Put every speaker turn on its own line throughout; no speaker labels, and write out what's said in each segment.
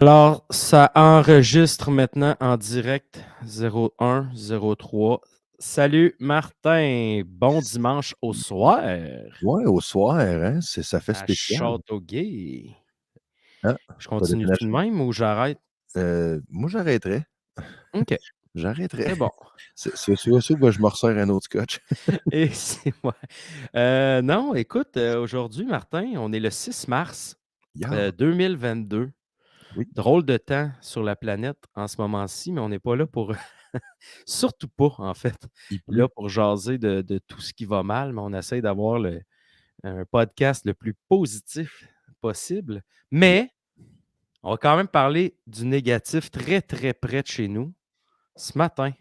Alors, ça enregistre maintenant en direct 01-03. Salut Martin, bon dimanche au soir
Ouais, au soir, hein, ça fait
à
spécial,
Châteauguay.
hein?
Je
Pas
continue-tu de
déménagement?
même ou j'arrête?
Moi, j'arrêterais.
OK,
J'arrêterais.
c'est bon.
C'est sûr que je me resserre un autre scotch.
Et c'est moi. Non, écoute, aujourd'hui, Martin, on est le 6 mars
Ja,
2022.
oui,
Drôle de temps sur la planète en ce moment-ci, mais on n'est pas là pour surtout pas, en fait,
il
là
pleut.
pour jaser de tout ce qui va mal, mais on essaie d'avoir un podcast le plus positif possible.
Ja,
Mais on va quand même parler du négatif très, très près de chez nous. Ce matin,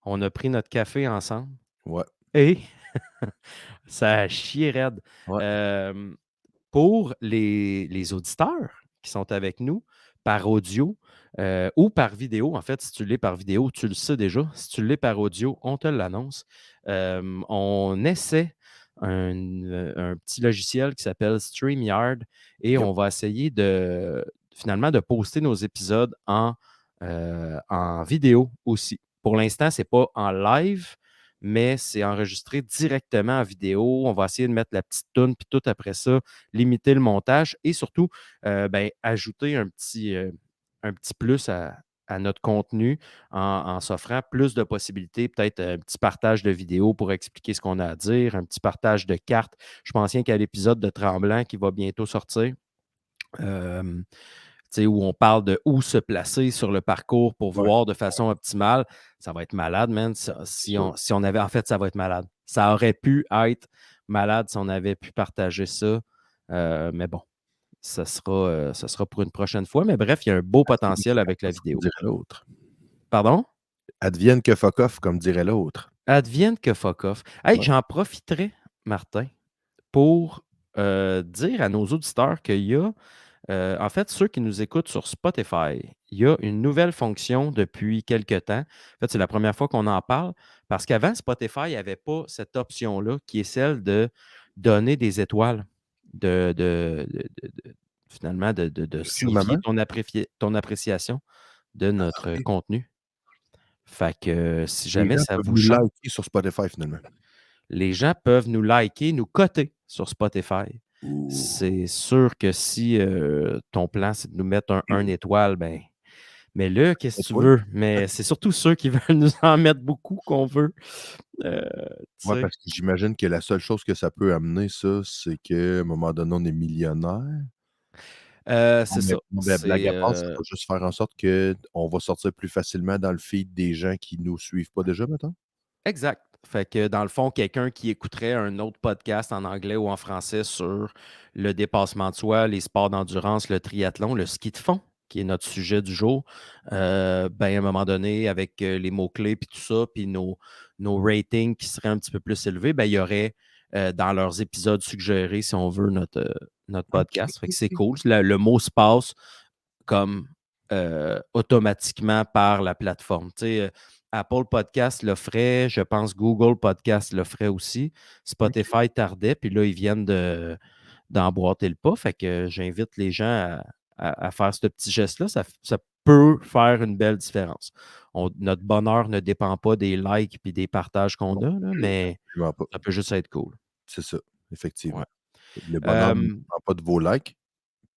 on a pris notre café ensemble
ouais,
et ça a chié raide.
ouais,
Hem, pour les auditeurs qui sont avec nous par audio, ou par vidéo, en fait, si tu l'es par vidéo, tu le sais déjà. Si tu l'es par audio, on te l'annonce. On essaie un petit logiciel qui s'appelle StreamYard et
yep,
on va essayer finalement de poster nos épisodes en vidéo aussi. Pour l'instant, c'est pas en live, mais c'est enregistré directement en vidéo. On va essayer de mettre la petite toune, puis tout après ça, limiter le montage et surtout, ajouter un petit plus à notre contenu en s'offrant plus de possibilités, peut-être un petit partage de vidéos pour expliquer ce qu'on a à dire, un petit partage de cartes. Je pense bien qu'à l'épisode de Tremblant qui va bientôt sortir. Euh, où on parle de où se placer sur le parcours pour
ouais,
voir de façon optimale. Ça va être malade, man.
c'est sûr.
Si on avait, en fait, ça va être malade. Ça aurait pu être malade si on avait pu partager ça. Mais bon, ça sera pour une prochaine fois. Mais bref, il y a un beau
Advienne
potentiel
que
avec la
fuck off, comme
vidéo.
dirait l'autre.
Pardon?
Advienne que fuck off, comme dirait l'autre.
Advienne que fuck off. Hey,
Ouais,
j'en profiterai, Martin, pour dire à nos auditeurs qu'il y a en fait, ceux qui nous écoutent sur Spotify, il y a une nouvelle fonction depuis quelque temps. En fait, c'est la première fois qu'on en parle parce qu'avant, Spotify n'avait pas cette option-là qui est celle de donner des étoiles, finalement, de
le
signifier
firmament?
ton appréciation de notre
OK.
contenu. Fait que si
Les
jamais
gens
ça
peuvent
vous
nous
chante,
liker sur Spotify, finalement.
les gens peuvent nous liker, nous coter sur Spotify.
Ouh.
C'est sûr que si ton plan, c'est de nous mettre un étoile, ben, mets-le, qu'est-ce que tu
Étoile?
veux. Mais c'est surtout ceux qui veulent nous en mettre beaucoup qu'on veut. Tu
Ouais,
sais.
parce que j'imagine que la seule chose que ça peut amener ça, c'est qu'à un moment donné, on est millionnaire. Non,
C'est ça.
mais blague
C'est
à part, ça va juste faire en sorte qu'on va sortir plus facilement dans le feed des gens qui nous suivent pas déjà, mettons?
exact. Fait que dans le fond, quelqu'un qui écouterait un autre podcast en anglais ou en français sur le dépassement de soi, les sports d'endurance, le triathlon, le ski de fond, qui est notre sujet du jour, ben, à un moment donné, avec les mots-clés puis tout ça, puis nos ratings qui seraient un petit peu plus élevés, ben, il y aurait dans leurs épisodes suggérés, si on veut, notre
OK,
podcast. Fait que
OK,
c'est
OK.
cool. Le mot se passe comme automatiquement par la plateforme. Tu sais, Apple Podcast le ferait, je pense Google Podcast le ferait aussi.
OK.
Spotify tardait, puis là, ils viennent d'emboîter le pas. Fait que j'invite les gens à faire ce petit geste-là. Ça peut faire une belle différence. Notre bonheur ne dépend pas des likes et des partages qu'on
Non,
a, là, mais
absolument pas.
ça peut juste être cool.
C'est ça, effectivement.
Ouais.
Le bonheur ne
Euh,
dépend pas de vos likes.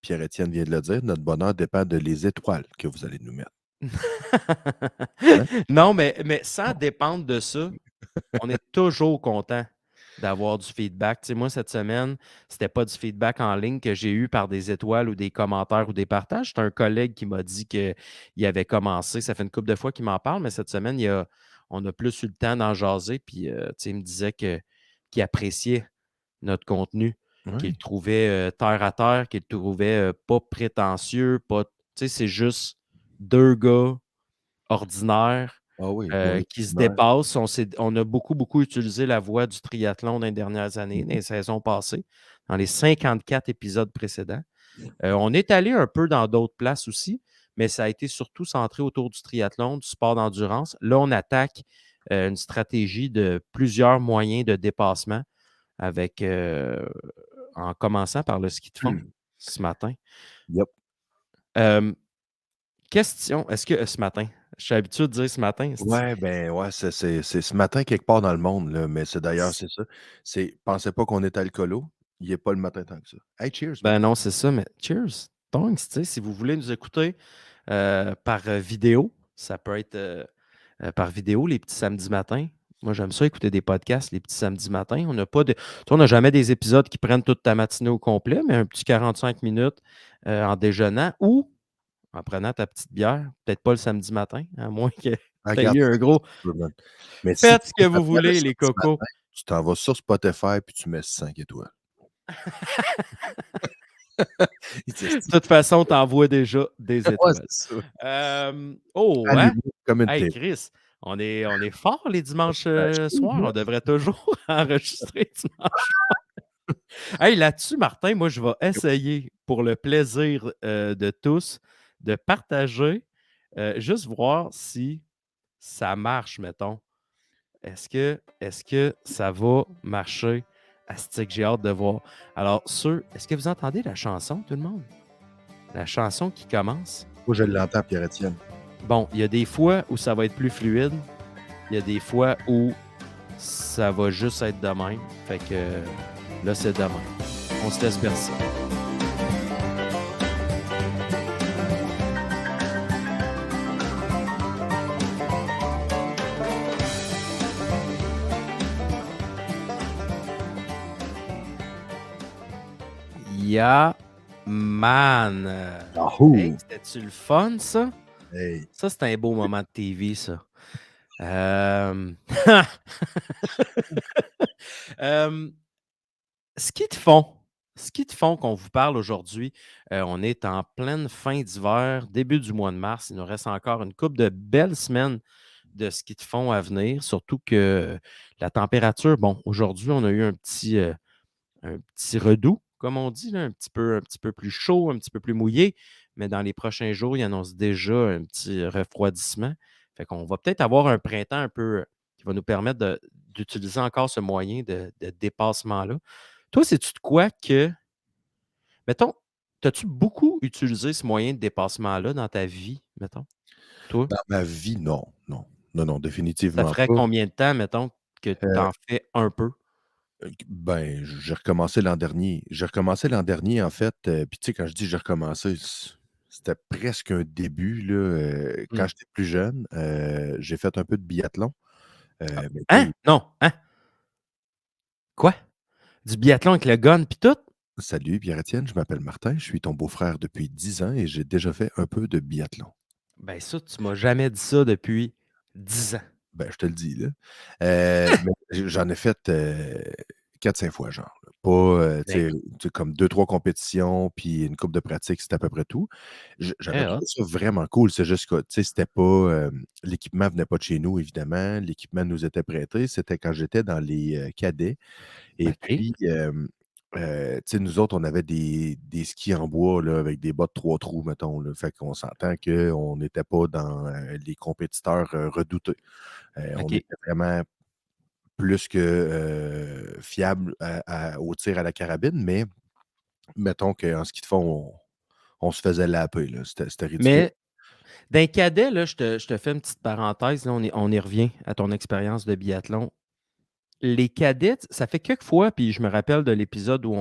Pierre-Étienne vient de le dire, notre bonheur dépend de les étoiles que vous allez nous mettre. Hein?
non, mais sans dépendre de ça, on est toujours content d'avoir du feedback. Tu sais, moi, cette semaine, c'était pas du feedback en ligne que j'ai eu par des étoiles ou des commentaires ou des partages. C'est un collègue qui m'a dit qu'il avait commencé. Ça fait une couple de fois qu'il m'en parle, mais cette semaine, on a plus eu le temps d'en jaser. Puis, tu sais, il me disait qu'il appréciait notre contenu, qu'il le
Oui.
trouvait terre à terre, qu'il le trouvait pas prétentieux, pas. Tu sais, c'est juste deux gars ordinaires
Ah oui, moins
qui se
ordinaire.
dépassent. On a beaucoup, beaucoup utilisé la voie du triathlon dans les dernières années, dans
Mmh.
les saisons passées, dans les 54 épisodes précédents. On est allé un peu dans d'autres places aussi, mais ça a été surtout centré autour du triathlon, du sport d'endurance. Là, on attaque une stratégie de plusieurs moyens de dépassement avec, en commençant par le ski de fond ce matin.
Yep.
Hem, question, est-ce que ce matin, je suis habitué de dire ce matin, esti.
Ouais, ben, ouais, c'est ce matin quelque part dans le monde, là, mais c'est d'ailleurs, c'est ça. C'est pensez pas qu'on est alcoolo, il est pas le matin tant que ça. Hey, cheers, man.
Ben non, c'est ça, mais cheers, thanks, tu sais, si vous voulez nous écouter, par, vidéo, ça peut être, par vidéo les petits samedis matins. Moi, j'aime ça écouter des podcasts les petits samedis matins. On n'a pas de tu sais, on n'a jamais des épisodes qui prennent toute ta matinée au complet, mais un petit 45 minutes, en déjeunant ou en prenant ta petite bière, peut-être pas le samedi matin, à moins que
Ah,
tu aies
regarde,
eu
fais
un
ce que
gros
tu veux, man. Mais si
faites
tu
ce
veux
que
ta
vous
bière le
voulez les
samedi
cocos.
matin, tu t'en vas sur Spotify puis tu mets 5 étoiles. Il dit:
De toute façon, tu envoies déjà des
Ouais,
étoiles.
c'est ça.
Oh, hein?
Allumé comme une
Hey
télé.
Chris, on est fort les dimanches,
Ben, je trouve,
soirs.
là.
On devrait toujours enregistrer dimanche. Hey, là-dessus, Martin, moi, je vais essayer pour le plaisir, de tous, de partager, juste voir si ça marche, mettons. Est-ce que ça va marcher? Asti que j'ai hâte de voir. Alors, est-ce que vous entendez la chanson, tout le monde? La chanson qui commence?
Moi, je l'entends, Pierre-Étienne.
Bon, il y a des fois où ça va être plus fluide. Il y a des fois où ça va juste être de même. Fait que là, c'est de même. On se laisse bercer. Yeah, man. Hey,
Yahoo!
c'était-tu le fun, ça?
Hey,
Ça, c'est un beau moment de TV, ça. Euh... euh, ce qu'ils te font, qu'on vous parle aujourd'hui, on est en pleine fin d'hiver, début du mois de mars. Il nous reste encore une couple de belles semaines de ski de fond à venir, surtout que la température, bon, aujourd'hui, on a eu un petit redout, comme on dit, là, un petit peu plus chaud, un petit peu plus mouillé, mais dans les prochains jours, il annonce déjà un petit refroidissement. Fait qu'on va peut-être avoir un printemps un peu qui va nous permettre d'utiliser encore ce moyen de dépassement-là. Toi, sais-tu de quoi que, mettons, as-tu beaucoup utilisé ce moyen de dépassement-là dans ta vie, mettons, toi?
dans ma vie, non, non. Non, non,
Ça
définitivement
ferait
pas.
combien de temps, mettons, que tu
Heu,
en fais un peu?
ben, j'ai recommencé l'an dernier. J'ai recommencé l'an dernier, en fait, puis tu sais, quand je dis j'ai recommencé, c'était presque un début, là, quand
Mmh.
j'étais plus jeune, j'ai fait un peu de biathlon,
Ah,
mais tu
hein?
sais.
Non, hein? Quoi? Du biathlon avec le gun puis tout?
Salut Pierre-Étienne, je m'appelle Martin, je suis ton beau-frère depuis 10 ans et j'ai déjà fait un peu de biathlon.
Ben ça, tu m'as jamais dit ça depuis 10 ans.
Ben, je te le dis, là. Mais j'en ai fait, 4-5 fois, genre, là. Pas,
Ben,
tu sais, comme 2-3 compétitions, puis une coupe de pratique, c'était à peu près tout. J'avais
très hot.
trouvé ça vraiment cool. C'est juste que, tu sais, c'était pas, l'équipement venait pas de chez nous, évidemment. L'équipement nous était prêté. C'était quand j'étais dans les, cadets et
OK.
puis, tu sais, nous autres, on avait des skis en bois, là, avec des bottes 3 trous, mettons, là. Fait qu'on s'entend qu'on n'était pas dans, les compétiteurs, redoutés. On
OK.
était vraiment plus que, fiable au tir à la carabine, mais mettons qu'en ski de fond, on se faisait laper, là. C'était ridicule.
Mais d'un cadet, là, je te fais une petite parenthèse, là, on y revient à ton expérience de biathlon. Les cadets, ça fait quelques fois, puis je me rappelle de l'épisode où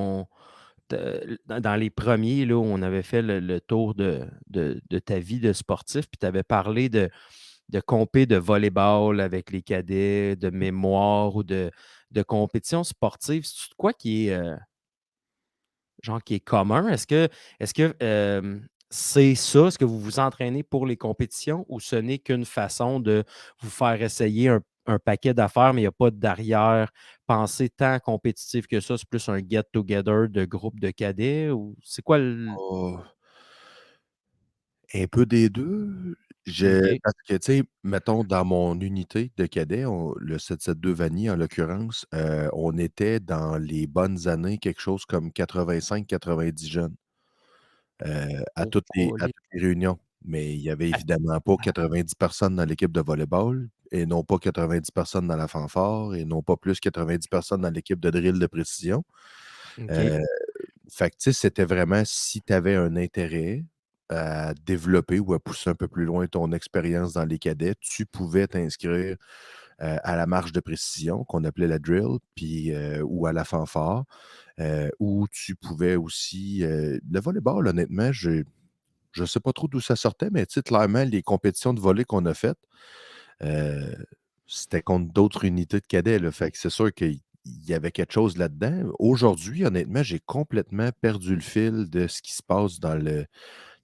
dans les premiers, là, où on avait fait le tour de ta vie de sportif, puis tu avais parlé de compé de volleyball avec les cadets, de mémoire ou de compétition sportive. C'est quoi qui est, genre qui est commun? Est-ce que c'est ça? Est-ce que vous vous entraînez pour les compétitions ou ce n'est qu'une façon de vous faire essayer un paquet d'affaires, mais il n'y a pas d'arrière-pensée tant compétitive que ça? C'est plus un get-together de groupe de cadets ou c'est quoi le.
Oh, un peu des 2.
OK.
Parce que, tu sais, mettons dans mon unité de cadets, le 772 Vanier, en l'occurrence, on était dans les bonnes années, quelque chose comme 85-90 jeunes. À
Oh,
toutes les réunions. Mais il y avait évidemment pas 90 personnes dans l'équipe de volleyball et non pas 90 personnes dans la fanfare et non pas plus 90 personnes dans l'équipe de drill de précision.
OK.
Heu, fait que, tu sais, c'était vraiment si tu avais un intérêt, à développer ou à pousser un peu plus loin ton expérience dans les cadets, tu pouvais t'inscrire à la marche de précision qu'on appelait la drill, puis ou à la fanfare, où tu pouvais aussi le volleyball, honnêtement, je ne sais pas trop d'où ça sortait, mais tu sais, clairement, les compétitions de volley qu'on a faites, euh, c'était contre d'autres unités de cadets, là. Fait que c'est sûr qu'il y avait quelque chose là-dedans. Aujourd'hui, honnêtement, j'ai complètement perdu le fil de ce qui se passe dans le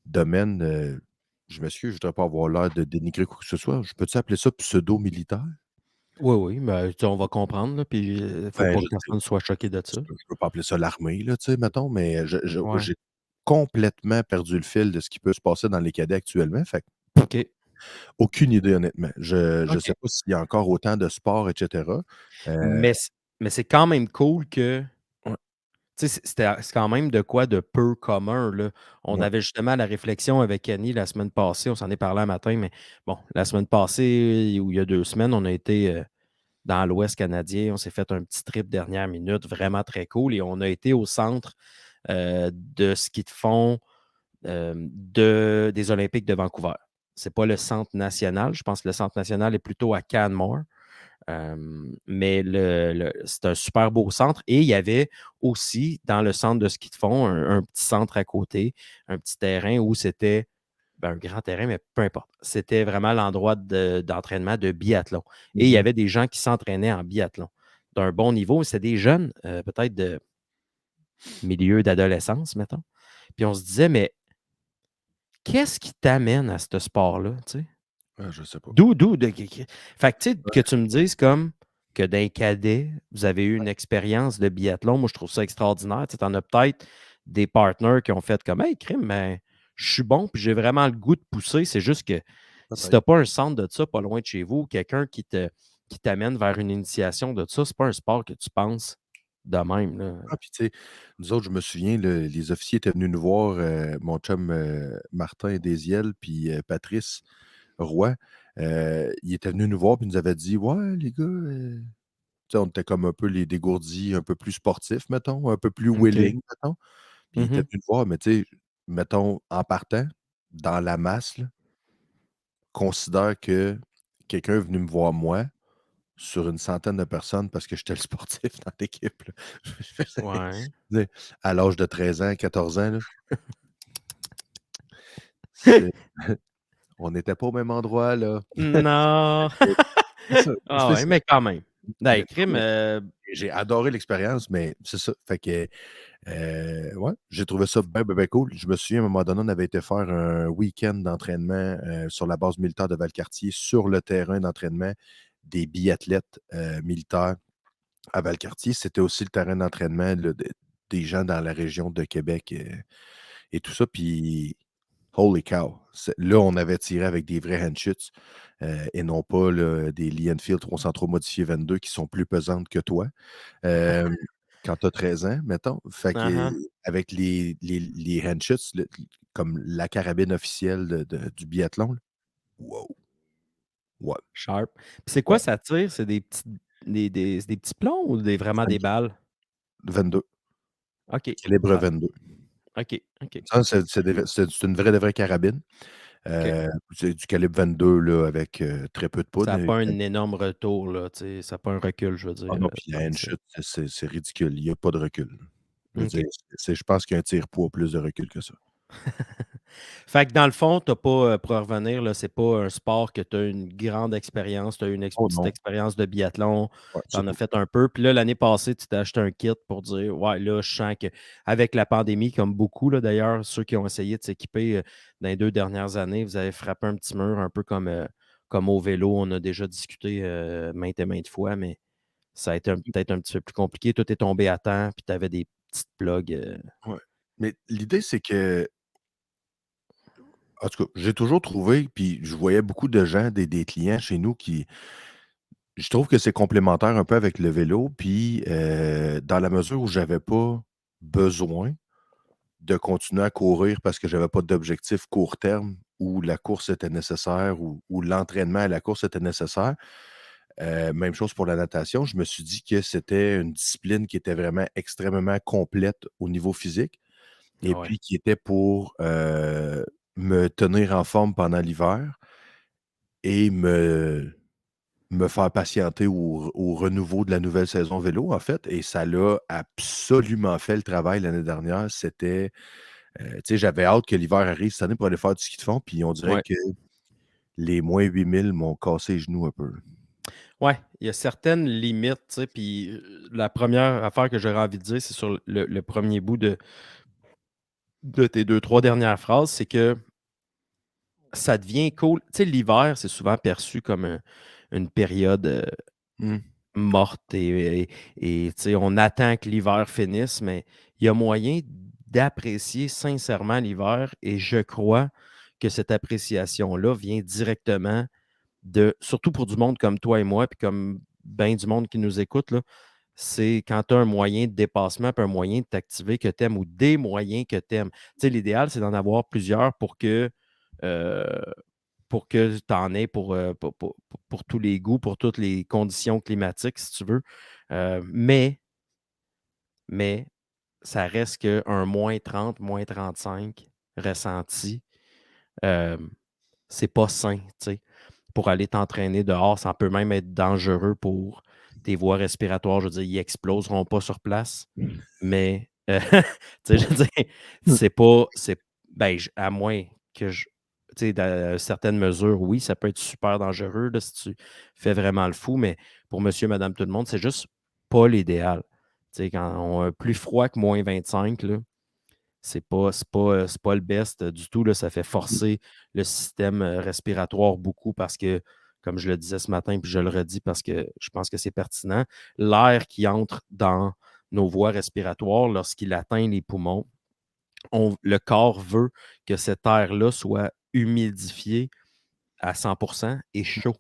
domaine. Je m'excuse, je ne voudrais pas avoir l'air de dénigrer quoi que ce soit. Je peux-tu appeler ça pseudo-militaire?
Oui, oui, mais tu sais, on va comprendre, là, puis il ne faut
Ben,
pas
je
que
sais,
personne soit choqué de ça.
je peux pas appeler ça l'armée, là, tu sais, mettons, mais
Ouais.
j'ai complètement perdu le fil de ce qui peut se passer dans les cadets actuellement. Fait que
OK.
aucune idée, honnêtement. Je ne
OK.
sais pas s'il y a encore autant de sports, etc. Euh,
Mais c'est quand même cool que
ouais,
tu sais, c'est quand même de quoi de peu commun, là. On
ouais.
avait justement la réflexion avec Annie la semaine passée, on s'en est parlé un matin, mais bon, la semaine passée ou il y a 2 semaines, on a été, dans l'Ouest canadien. On s'est fait un petit trip dernière minute, vraiment très cool et on a été au centre, de ski de fond, des Olympiques de Vancouver. C'est pas le centre national, je pense que le centre national est plutôt à Canmore. Mais c'est un super beau centre. Et il y avait aussi, dans le centre de ski de fond, un petit centre à côté, un petit terrain où c'était un grand terrain, mais peu importe. C'était vraiment l'endroit d'entraînement de biathlon. Et il y
Mhm.
avait des gens qui s'entraînaient en biathlon d'un bon niveau. C'était des jeunes, peut-être de milieu d'adolescence, mettons. Puis on se disait, mais qu'est-ce qui t'amène à ce sport-là? Tu sais?
Je sais pas.
D'où fait que, tu sais, que
Ouais,
tu me dises comme que d'un cadet, vous avez eu une expérience de biathlon, moi, je trouve ça extraordinaire. Tu en as peut-être des partners qui ont fait comme Hey, crime, mais je suis bon, puis j'ai vraiment le goût de pousser. C'est juste que si tu
peut-être.
n'as pas un centre de ça pas loin de chez vous, quelqu'un qui t'amène vers une initiation de ça, c'est pas un sport que tu penses de même, là.
Ah, puis tu sais, nous autres, je me souviens, les officiers étaient venus nous voir, mon chum Martin Desiel, puis Patrice Roy. Ils étaient venus nous voir, puis ils nous avaient dit ouais, les gars, tu sais, on était comme un peu les dégourdis, un peu plus sportifs, mettons, un peu plus
OK.
willing, mettons. Puis ils étaient
Mhm.
venus nous voir, mais tu sais, mettons, en partant, dans la masse, là, considère que quelqu'un est venu me voir moi sur une centaine de personnes parce que j'étais le sportif dans l'équipe, là.
Ouais.
Tu sais, à l'âge de 13 ans, 14 ans, là, c'est on n'était pas au même endroit, là.
Non!
Et c'est ça,
Ah
c'est
ouais,
ça.
mais quand même. Ben,
Mais non,
crime,
mais j'ai adoré l'expérience, mais c'est ça. Fait que, ouais, j'ai trouvé ça bien, bien, bien cool. Je me souviens, à un moment donné, on avait été faire un week-end d'entraînement, sur la base militaire de Valcartier, sur le terrain d'entraînement des biathlètes, militaires à Valcartier. C'était aussi le terrain d'entraînement, là, des gens dans la région de Québec, et tout ça. Puis, holy cow! Là, on avait tiré avec des vrais handshoots, et non pas là, des Lee Enfield 303 modifiés 22 qui sont plus pesantes que toi. Hem, Quand tu as 13 ans, mettons. Fait que,
uh
avec les handshots, comme la carabine officielle du biathlon, là. Wow! Ouais,
Sharp. Puis c'est quoi
ouais.
ça tire? C'est des petits c'est des petits plombs ou vraiment des
22,
balles?
22,
OK.
calibre
Ah,
22.
OK, OK,
Ça, c'est une vraie de vraie carabine.
OK.
C'est du calibre 22 là, avec, très peu de
Ça
poudre.
a pas un énorme retour, là, tu sais, ça a pas un recul, je veux
Ah
dire,
non, puis la
tant que ça.
handshot, c'est ridicule. Il y a pas de recul. Je veux dire,
OK.
je pense qu'un tire-poids a plus de recul que ça.
Fait que dans le fond, tu pas, pour en revenir, là, c'est pas un sport que tu as une grande expérience, tu as eu une
Oh
petite
non,
expérience de biathlon,
ouais,
tu en as
surtout.
fait un peu, puis là, l'année passée, tu t'es acheté un kit pour dire: «Ouais, là, je sens qu'avec la pandémie», comme beaucoup, là, d'ailleurs, ceux qui ont essayé de s'équiper, dans les 2 dernières années, vous avez frappé un petit mur un peu comme au vélo. On a déjà discuté, maintes et maintes fois, mais ça a été peut-être un petit peu plus compliqué. Tout est tombé à temps, puis tu avais des petites plugs,
Ouais. Mais l'idée, c'est que, en tout cas, j'ai toujours trouvé, puis je voyais beaucoup de gens, des clients chez nous qui je trouve que c'est complémentaire un peu avec le vélo, puis, dans la mesure où j'avais pas besoin de continuer à courir parce que j'avais pas d'objectif court terme, où la course était nécessaire, ou l'entraînement à la course était nécessaire. Même chose pour la natation. Je me suis dit que c'était une discipline qui était vraiment extrêmement complète au niveau physique et
ouais.
puis qui était pour, me tenir en forme pendant l'hiver et me faire patienter au renouveau de la nouvelle saison vélo, en fait. Et ça l'a absolument fait le travail l'année dernière. C'était, tu sais, j'avais hâte que l'hiver arrive cette année pour aller faire du ski de fond. Puis on dirait
Ouais.
que les moins 8000 m'ont cassé les genoux un peu.
Ouais, il y a certaines limites, tu sais, puis la première affaire que j'aurais envie de dire, c'est sur le premier bout de tes 2, 3 dernières phrases, c'est que ça devient cool. Tu sais, l'hiver, c'est souvent perçu comme une période
Mmh.
morte et tu sais, on attend que l'hiver finisse, mais il y a moyen d'apprécier sincèrement l'hiver et je crois que cette appréciation-là vient directement surtout pour du monde comme toi et moi, puis comme ben du monde qui nous écoute, là, c'est quand tu as un moyen de dépassement, puis un moyen de t'activer que tu aimes ou des moyens que tu aimes. Tu sais, l'idéal, c'est d'en avoir plusieurs euh, pour que tu en aies pour tous les goûts, pour toutes les conditions climatiques, si tu veux. Mais ça reste qu'un -30, -35 ressenti, euh, c'est pas sain, tu sais. Pour aller t'entraîner dehors, ça peut même être dangereux pour tes voies respiratoires. Je veux dire, ils exploseront pas sur place, mais tu sais, je veux dire, c'est pas ben, à moins que tu sais, dans certaines mesures, oui, ça peut être super dangereux là, si tu fais vraiment le fou, mais pour monsieur, madame, tout le monde, c'est juste pas l'idéal. Tu sais, quand on a plus froid que -25 là, c'est pas le best du tout, là. Ça fait forcer le système respiratoire beaucoup parce que, comme je le disais ce matin, puis je le redis parce que je pense que c'est pertinent, l'air qui entre dans nos voies respiratoires, lorsqu'il atteint les poumons, le corps veut que cet air-là soit humidifié à 100% et chaud.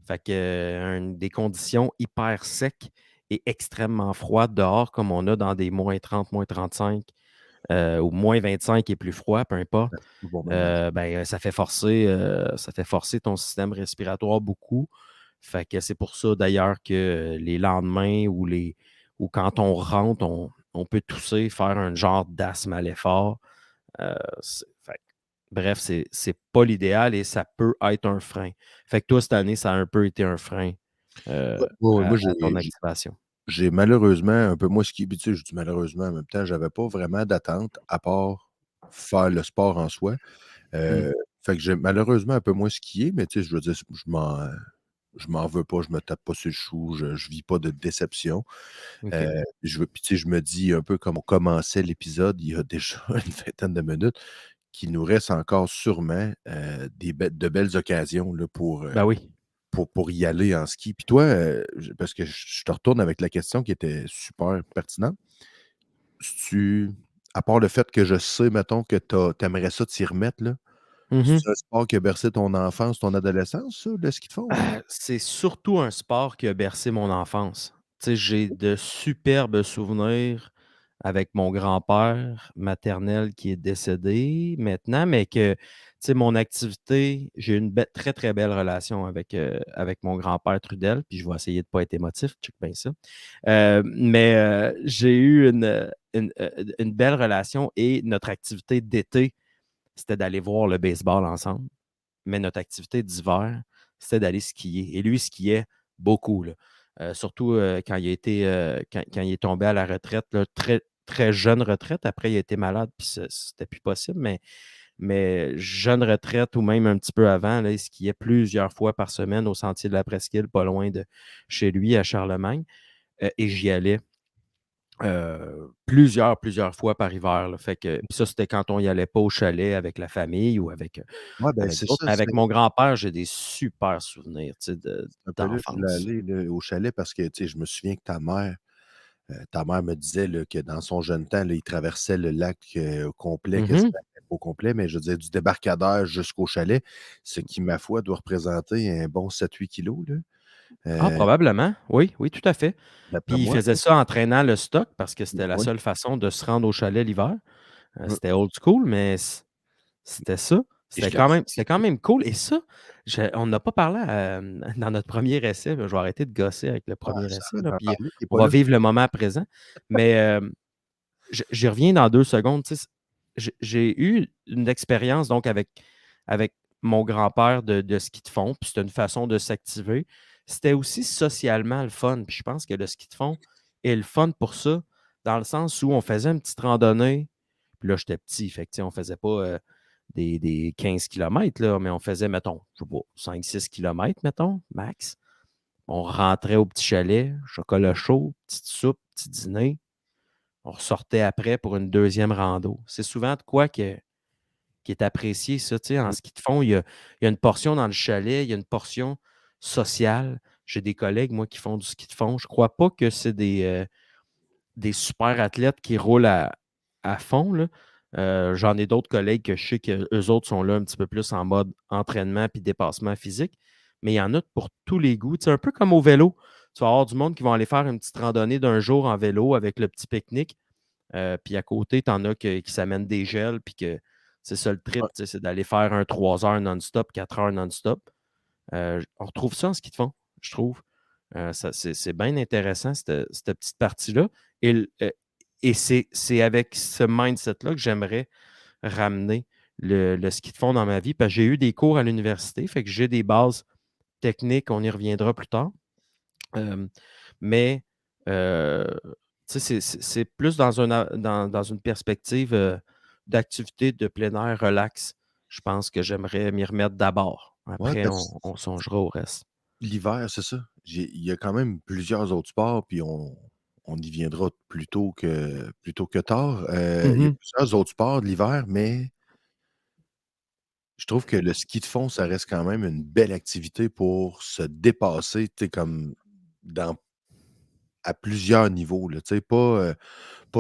Fait que des conditions hyper secs et extrêmement froides dehors, comme on a dans des -30, -35 ou -25 et plus froid, peu importe,
Ouais, c'est pas bon mélange.
ben, ça fait forcer ton système respiratoire beaucoup. Fait que c'est pour ça d'ailleurs que les lendemains ou quand on rentre, on peut tousser, faire un genre d'asthme à l'effort. Fait que, bref, c'est pas l'idéal et ça peut être un frein. Fait que toi, cette année, ça a un peu été un frein
Ouais, ouais, moi,
à ton activation.
j'ai malheureusement un peu moins skié. Puis tu sais, je dis malheureusement, en même temps, j'avais pas vraiment d'attente à part faire le sport en soi.
Mmh.
Heu, Fait que j'ai malheureusement un peu moins skié, mais tu sais, je veux dire, je m'en veux pas, je me tape pas sur le chou, je vis pas de déception.
OK.
Puis tu sais, je me dis un peu comme on commençait l'épisode il y a déjà une vingtaine de minutes, qu'il nous reste encore sûrement, de belles occasions là
Ben oui.
pour y aller en ski. Puis toi, parce que je te retourne avec la question qui était super pertinente. Tu À part le fait que je sais, mettons, que tu aimerais ça t'y remettre là,
Mmh.
c'est un sport qui a bercé ton enfance, ton adolescence ça, le ski de fond, là?
C'est surtout un sport qui a bercé mon enfance. Tu sais, j'ai de superbes souvenirs avec mon grand-père maternel qui est décédé maintenant, mais que, tu sais, mon activité, j'ai une très, très belle relation avec mon grand-père Trudel, puis je vais essayer de ne pas être émotif, check bien ça. Mais j'ai eu une belle relation et notre activité d'été, c'était d'aller voir le baseball ensemble. Mais notre activité d'hiver, c'était d'aller skier. Et lui, il skiait beaucoup, là. Surtout quand quand il est tombé à la retraite, là, très, très jeune retraite. Après, il a été malade, puis c'était plus possible. Mais jeune retraite ou même un petit peu avant, là, il skiait plusieurs fois par semaine au Sentier de la Presqu'île, pas loin de chez lui, à Charlemagne. Et j'y allais plusieurs fois par hiver, là. Fait que puis ça, c'était quand on y allait pas au chalet avec la famille ou
Ouais, ben,
avec
c'est
d'autres.
ça,
Mais avec mon grand-père, j'ai des super souvenirs, tu sais,
un peu là que je voulais
d'enfance.
aller là, au chalet parce que, tu sais, je me souviens que ta mère me disait là, que dans son jeune temps, là, il traversait le lac, au complet, quasiment,
Mmh.
pas au complet, mais je veux dire du débarcadère jusqu'au chalet, ce qui, ma foi, doit représenter un bon 7-8 kilogrammes là,
Ah, probablement. Oui, oui, tout à fait.
d'après
Puis il
moi,
faisait
là.
ça en traînant le stock parce que c'était la
Oui,
seule façon de se rendre au chalet l'hiver.
mmh
C'était old school, mais c'était ça.
et je l'apprécie.
C'était quand même cool et ça, on n'a pas parlé, dans notre premier essai, je vais arrêter de gosser avec le
Ah,
premier
ça
essai,
arrête
là,
d'en
puis
parler, tu es
on
pas
va
là.
vivre le moment présent. Mais, j'y reviens dans 2 secondes, tu sais. j'ai eu une expérience donc avec mon grand-père de ski de fond, puis c'était une façon de s'activer. C'était aussi socialement le fun, puis je pense que le ski de fond est le fun pour ça, dans le sens où on faisait une petite randonnée, puis là, j'étais petit, fait que, tu sais, on faisait pas des 15 kilomètres, là, mais on faisait, mettons, je sais pas, 5-6 kilomètres, mettons, max. On rentrait au petit chalet, chocolat chaud, petite soupe, petit dîner. On ressortait après pour une deuxième rando. C'est souvent de quoi qui est apprécié, ça. Tu sais, en
Mmh.
ski de fond, il y a une portion dans le chalet, il y a une portion sociale. J'ai des collègues, moi, qui font du ski de fond. Je ne crois pas que c'est des super athlètes qui roulent à fond, là. J'en ai d'autres collègues que je sais qu'eux autres sont là un petit peu plus en mode entraînement puis dépassement physique. Mais il y en a pour tous les goûts. Tu sais, un peu comme au vélo. Tu vas avoir du monde qui vont aller faire une petite randonnée d'un jour en vélo avec le petit pique-nique. Puis à côté, tu en as qui s'amènent des gels, puis que c'est ça le trip,
Ouais,
tu sais, c'est d'aller faire un 3 heures non-stop, 4 heures non-stop. On retrouve ça en ski de fond, je trouve. C'est bien intéressant, cette petite partie-là. Et, et c'est avec ce mindset-là que j'aimerais ramener le ski de fond dans ma vie, parce que j'ai eu des cours à l'université, fait que j'ai des bases techniques, on y reviendra plus tard. Euh, mais euh, tu sais, c'est plus dans une perspective d'activité de plein air relax. Je pense que j'aimerais m'y remettre d'abord.
ouais,
Après, on songera au reste.
l'hiver, c'est ça. Il y a quand même plusieurs autres sports, puis on y viendra plus tôt que tard. Il y a
Mhm.
plusieurs autres sports de l'hiver, mais je trouve que le ski de fond, ça reste quand même une belle activité pour se dépasser, tu sais, comme dans à plusieurs niveaux, là, tu sais, pas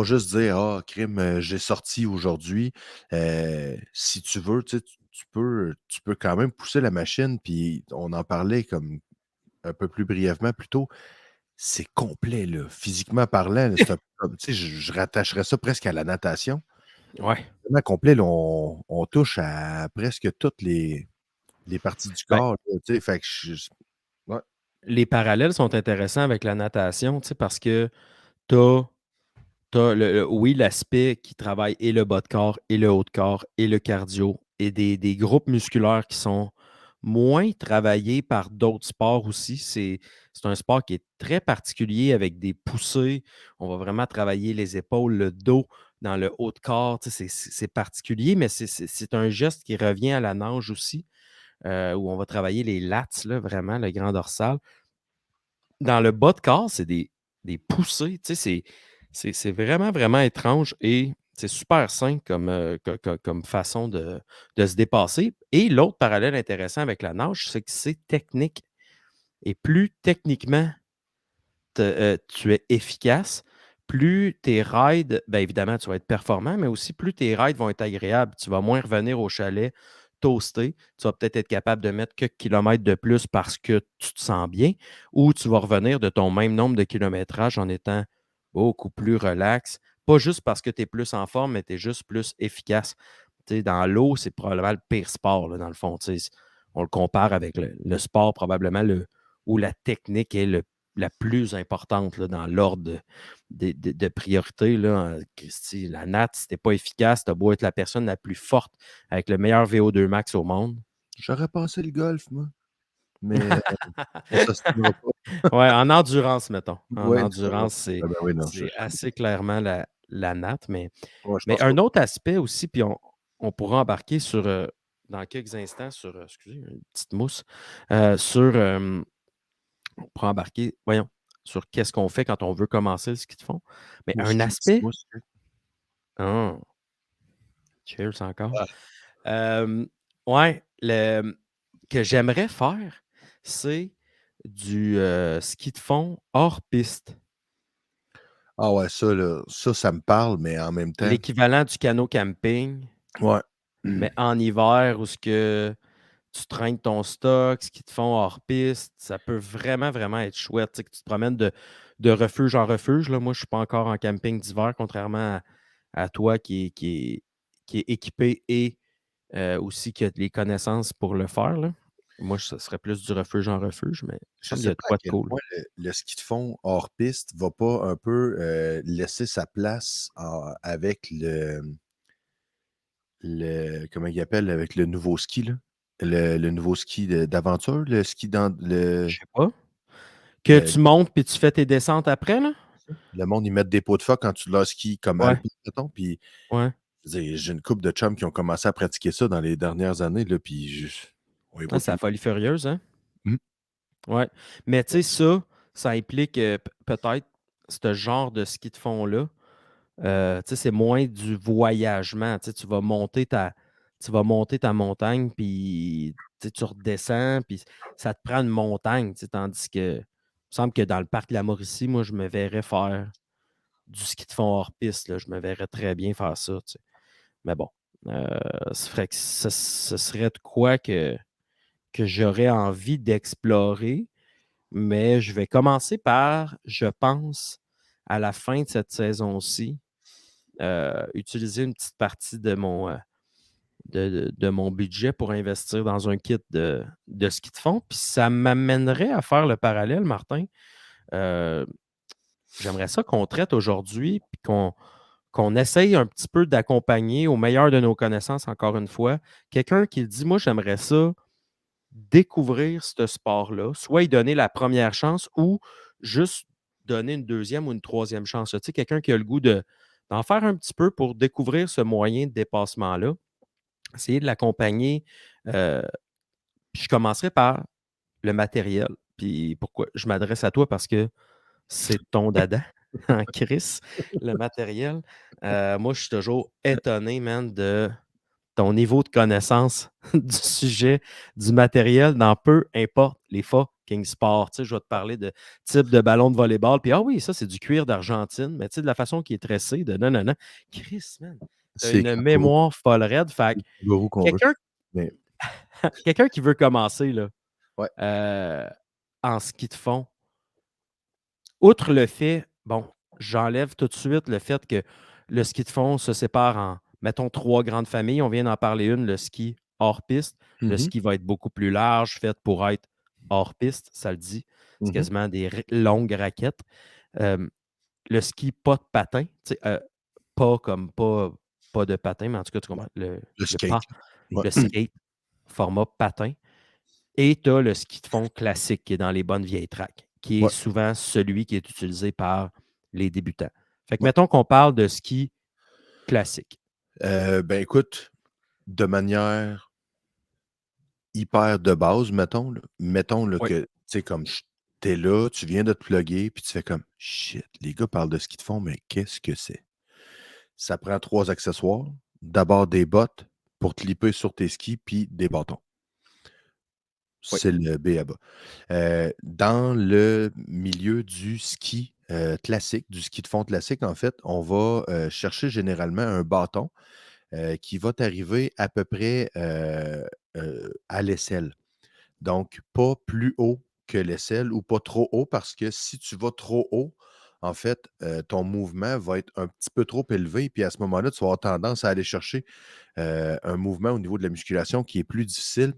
juste dire: «Ah crime, j'ai sorti aujourd'hui». Si tu veux, tu sais, tu peux quand même pousser la machine, puis on en parlait comme un peu plus brièvement plus tôt. C'est complet, là, physiquement parlant, là, c'est un peu comme, tu sais, je rattacherais ça presque à la natation.
Ouais.
Tellement complet, là, on touche à presque toutes les parties du
Ben,
corps, là, tu sais, fait que ouais,
les parallèles sont intéressants avec la natation, tu sais, parce que tu as oui, l'aspect qui travaille et le bas de corps, et le haut de corps, et le cardio, et des groupes musculaires qui sont moins travaillés par d'autres sports aussi. C'est un sport qui est très particulier avec des poussées. On va vraiment travailler les épaules, le dos, dans le haut de corps. Tu sais, c'est particulier, mais c'est un geste qui revient à la nage aussi, où on va travailler les lats, là, vraiment, le grand dorsal. Dans le bas de corps, c'est des poussées, tu sais, c'est vraiment, vraiment étrange et c'est super sain comme façon de se dépasser. Et l'autre parallèle intéressant avec la nage, c'est que c'est technique et plus techniquement tu es efficace, plus tes rides, bien évidemment, tu vas être performant, mais aussi plus tes rides vont être agréables. Tu vas moins revenir au chalet toasté. Tu vas peut-être être capable de mettre quelques kilomètres de plus parce que tu te sens bien, ou tu vas revenir de ton même nombre de kilométrage en étant beaucoup plus relax. Pas juste parce que tu es plus en forme, mais tu es juste plus efficace. Tu sais, dans l'eau, c'est probablement le pire sport, là, dans le fond. Tu sais, on le compare avec le sport probablement où la technique est la plus importante là, dans l'ordre de priorité. Là. Christy, la natte, si t'es pas efficace, tu as beau être la personne la plus forte avec le meilleur VO2 max au monde.
j'aurais passé le golf, moi, mais on s'ostinera pas.
Ouais, en endurance, mettons. En
Ouais, non,
endurance,
ah ben oui, non,
c'est assez clairement la natte.
ouais, je
Mais
pense pas.
un autre aspect aussi, puis on pourra embarquer sur, dans quelques instants sur, excusez, une petite mousse, sur, on pourra embarquer, voyons, sur qu'est-ce qu'on fait quand on veut commencer le ski de fond. Mais
Moi
un
aussi, j'ai une petite
aspect,
mousse.
ah, cheers encore.
Ah,
Euh, ouais, que j'aimerais faire, c'est du ski de fond hors piste.
ah ouais, ça, là, ça me parle, mais en même temps,
L'équivalent du canot camping,
ouais.
mais en hiver où ce que tu traînes ton stock, ski de fond hors piste, ça peut vraiment, vraiment être chouette. Tu sais, que tu te promènes de refuge en refuge. Là. Moi, je ne suis pas encore en camping d'hiver, contrairement à toi qui est équipé et aussi qui a les connaissances pour le faire. Là. Moi, ce serait plus du refuge en refuge, mais il me
Je
semble qu'il y
sais
a de
pas à
quoi de
quel
cool.
point le ski de fond hors piste va pas un peu, laisser sa place avec comment il appelle avec le nouveau ski, là? Le nouveau ski d'aventure, le ski dans
Je sais pas. Que
le,
tu montes puis tu fais tes descentes après, là?
le monde, ils mettent des pots de phoque quand tu leur skis comme
Ouais,
alpin, mettons. Puis,
ouais.
je veux dire, j'ai une couple de chums qui ont commencé à pratiquer ça dans les dernières années, là, puis on les
Ah,
voit
c'est la
plus.
folie furieuse, hein?
Mmh.
Ouais. Mais tu sais, ça implique peut-être ce genre de ski de fond-là. Tu sais, c'est moins du voyagement. Tu sais, tu vas monter ta montagne, puis tu sais, tu redescends, puis ça te prend une montagne. Tu sais, tandis que, il me semble que dans le parc de la Mauricie, moi, je me verrais faire du ski de fond hors piste, là. Je me verrais très bien faire ça, tu sais. Mais bon, ce serait de quoi que j'aurais envie d'explorer. Mais je vais commencer par, je pense, à la fin de cette saison-ci, utiliser une petite partie de mon budget pour investir dans un kit de ski de fond. Puis ça m'amènerait à faire le parallèle, Martin. Euh, J'aimerais ça qu'on traite aujourd'hui, puis qu'on essaye un petit peu d'accompagner au meilleur de nos connaissances, encore une fois, quelqu'un qui dit, moi, j'aimerais ça découvrir ce sport-là, soit y donner la première chance ou juste donner une deuxième ou une troisième chance. Tu sais, quelqu'un qui a le goût d'en faire un petit peu pour découvrir ce moyen de dépassement-là, essayer de l'accompagner. euh, Puis je commencerai par le matériel. Puis pourquoi je m'adresse à toi parce que c'est ton dada en Chris, le matériel. Moi, je suis toujours étonné, man, de ton niveau de connaissance du sujet, du matériel dans peu importe les fucking sports. Tu sais, je vais te parler de type de ballon de volleyball, puis ah oui, ça, c'est du cuir d'Argentine, mais tu sais, de la façon qui est tressé, de non, non, non. Chris, man, t'as
C'est
une
kangourou,
mémoire folle raide. Fait que
kangourou qu'on veut.
quelqu'un
Mais
quelqu'un qui veut commencer là,
ouais.
euh, en ski de fond, outre le fait, bon, j'enlève tout de suite le fait que le ski de fond se sépare en, mettons, trois grandes familles. On vient d'en parler une, le ski hors piste. Le
Mmh.
ski va être beaucoup plus large, fait pour être hors piste, ça le dit. C'est
Mmh.
quasiment des longues raquettes. Euh, le ski pas de patin, tu sais, pas comme pas de patin, mais en tout cas, tu comprends,
Le
le
skate.
pas,
Ouais.
le skate, format patin. Et tu as le ski de fond classique qui est dans les bonnes vieilles tracks, qui est
Ouais,
souvent celui qui est utilisé par les débutants. Fait que
ouais.
mettons qu'on parle de ski classique.
Ben, écoute, de manière hyper de base, mettons là,
Oui.
que, tu sais, comme tu là, tu viens de te plugger, puis tu fais comme: «Shit, les gars parlent de ski de fond, mais qu'est-ce que c'est?» Ça prend 3 accessoires. D'abord des bottes pour te clipper sur tes skis, puis des bâtons.
Oui.
C'est le b.a-ba. Dans le milieu du ski, classique, du ski de fond classique, en fait, on va, chercher généralement un bâton, qui va t'arriver à peu près, à l'aisselle. Donc pas plus haut que l'aisselle ou pas trop haut parce que si tu vas trop haut, en fait, ton mouvement va être un petit peu trop élevé. Puis à ce moment-là, tu vas avoir tendance à aller chercher, un mouvement au niveau de la musculation qui est plus difficile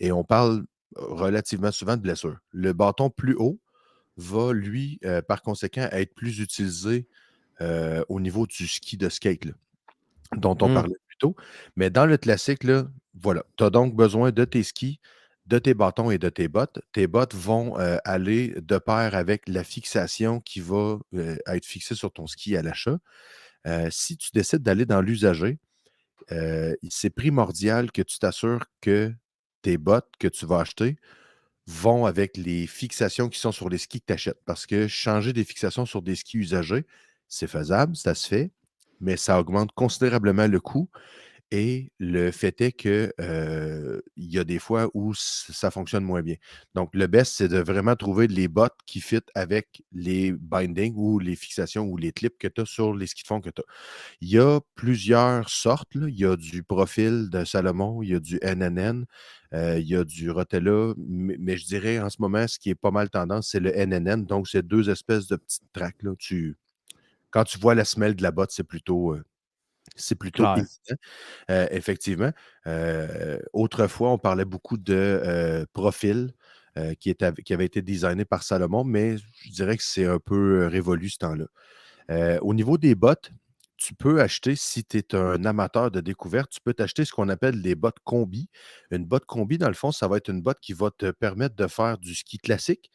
et on parle relativement souvent de blessure. Le bâton plus haut va, lui, par conséquent, être plus utilisé, au niveau du ski de skate, là, dont on
Hum,
parlait plus tôt. Mais dans le classique, là, voilà, tu as donc besoin de tes skis, de tes bâtons et de tes bottes. Tes bottes vont, aller de pair avec la fixation qui va, être fixée sur ton ski à l'achat. Si tu décides d'aller dans l'usager, c'est primordial que tu t'assures que tes bottes que tu vas acheter vont avec les fixations qui sont sur les skis que tu achètes. Parce que changer des fixations sur des skis usagés, c'est faisable, ça se fait, mais ça augmente considérablement le coût. Et le fait est que, il y a des fois où ça fonctionne moins bien. Donc le best, c'est de vraiment trouver les bottes qui fit avec les bindings ou les fixations ou les clips que tu as sur les skis de fond que tu as. Il y a plusieurs sortes, là. Il y a du Profil de Salomon, il y a du NNN, il y a du Rotella, mais je dirais en ce moment, ce qui est pas mal tendance, c'est le NNN. Donc c'est 2 espèces de petites tracks, là. Quand tu vois la semelle de la botte, c'est plutôt
clair.
évident. Effectivement. Autrefois, on parlait beaucoup de, Profil, qui avait été designé par Salomon, mais je dirais que c'est un peu, révolu ce temps-là. Au niveau des bottes, tu peux acheter, si tu es un amateur de découverte, tu peux t'acheter ce qu'on appelle des bottes combi. Une botte combi, dans le fond, ça va être une botte qui va te permettre de faire du ski classique,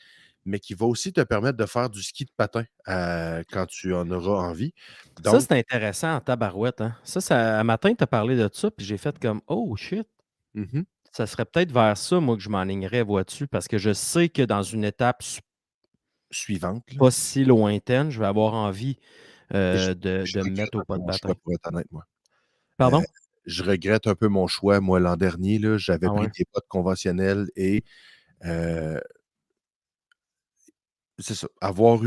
mais qui va aussi te permettre de faire du ski de patin quand tu en auras envie.
Ça,
Donc,
c'est intéressant en tabarouette, hein. Un matin, tu as parlé de ça, puis j'ai fait comme: «Oh shit!»
mhm,
Ça serait peut-être vers ça, moi, que je m'enlignerais, vois-tu? Parce que je sais que dans une étape
suivante, là,
pas si lointaine, je vais avoir envie,
je, je
de me
regrette
mettre au
un peu
pas de
mon choix,
bâton.
pour être honnête, moi. Euh,
Pardon?
je regrette un peu mon choix. Moi, l'an dernier, là, j'avais
Ah
pris
ouais?
des bottes conventionnelles et euh, c'est ça. Avoir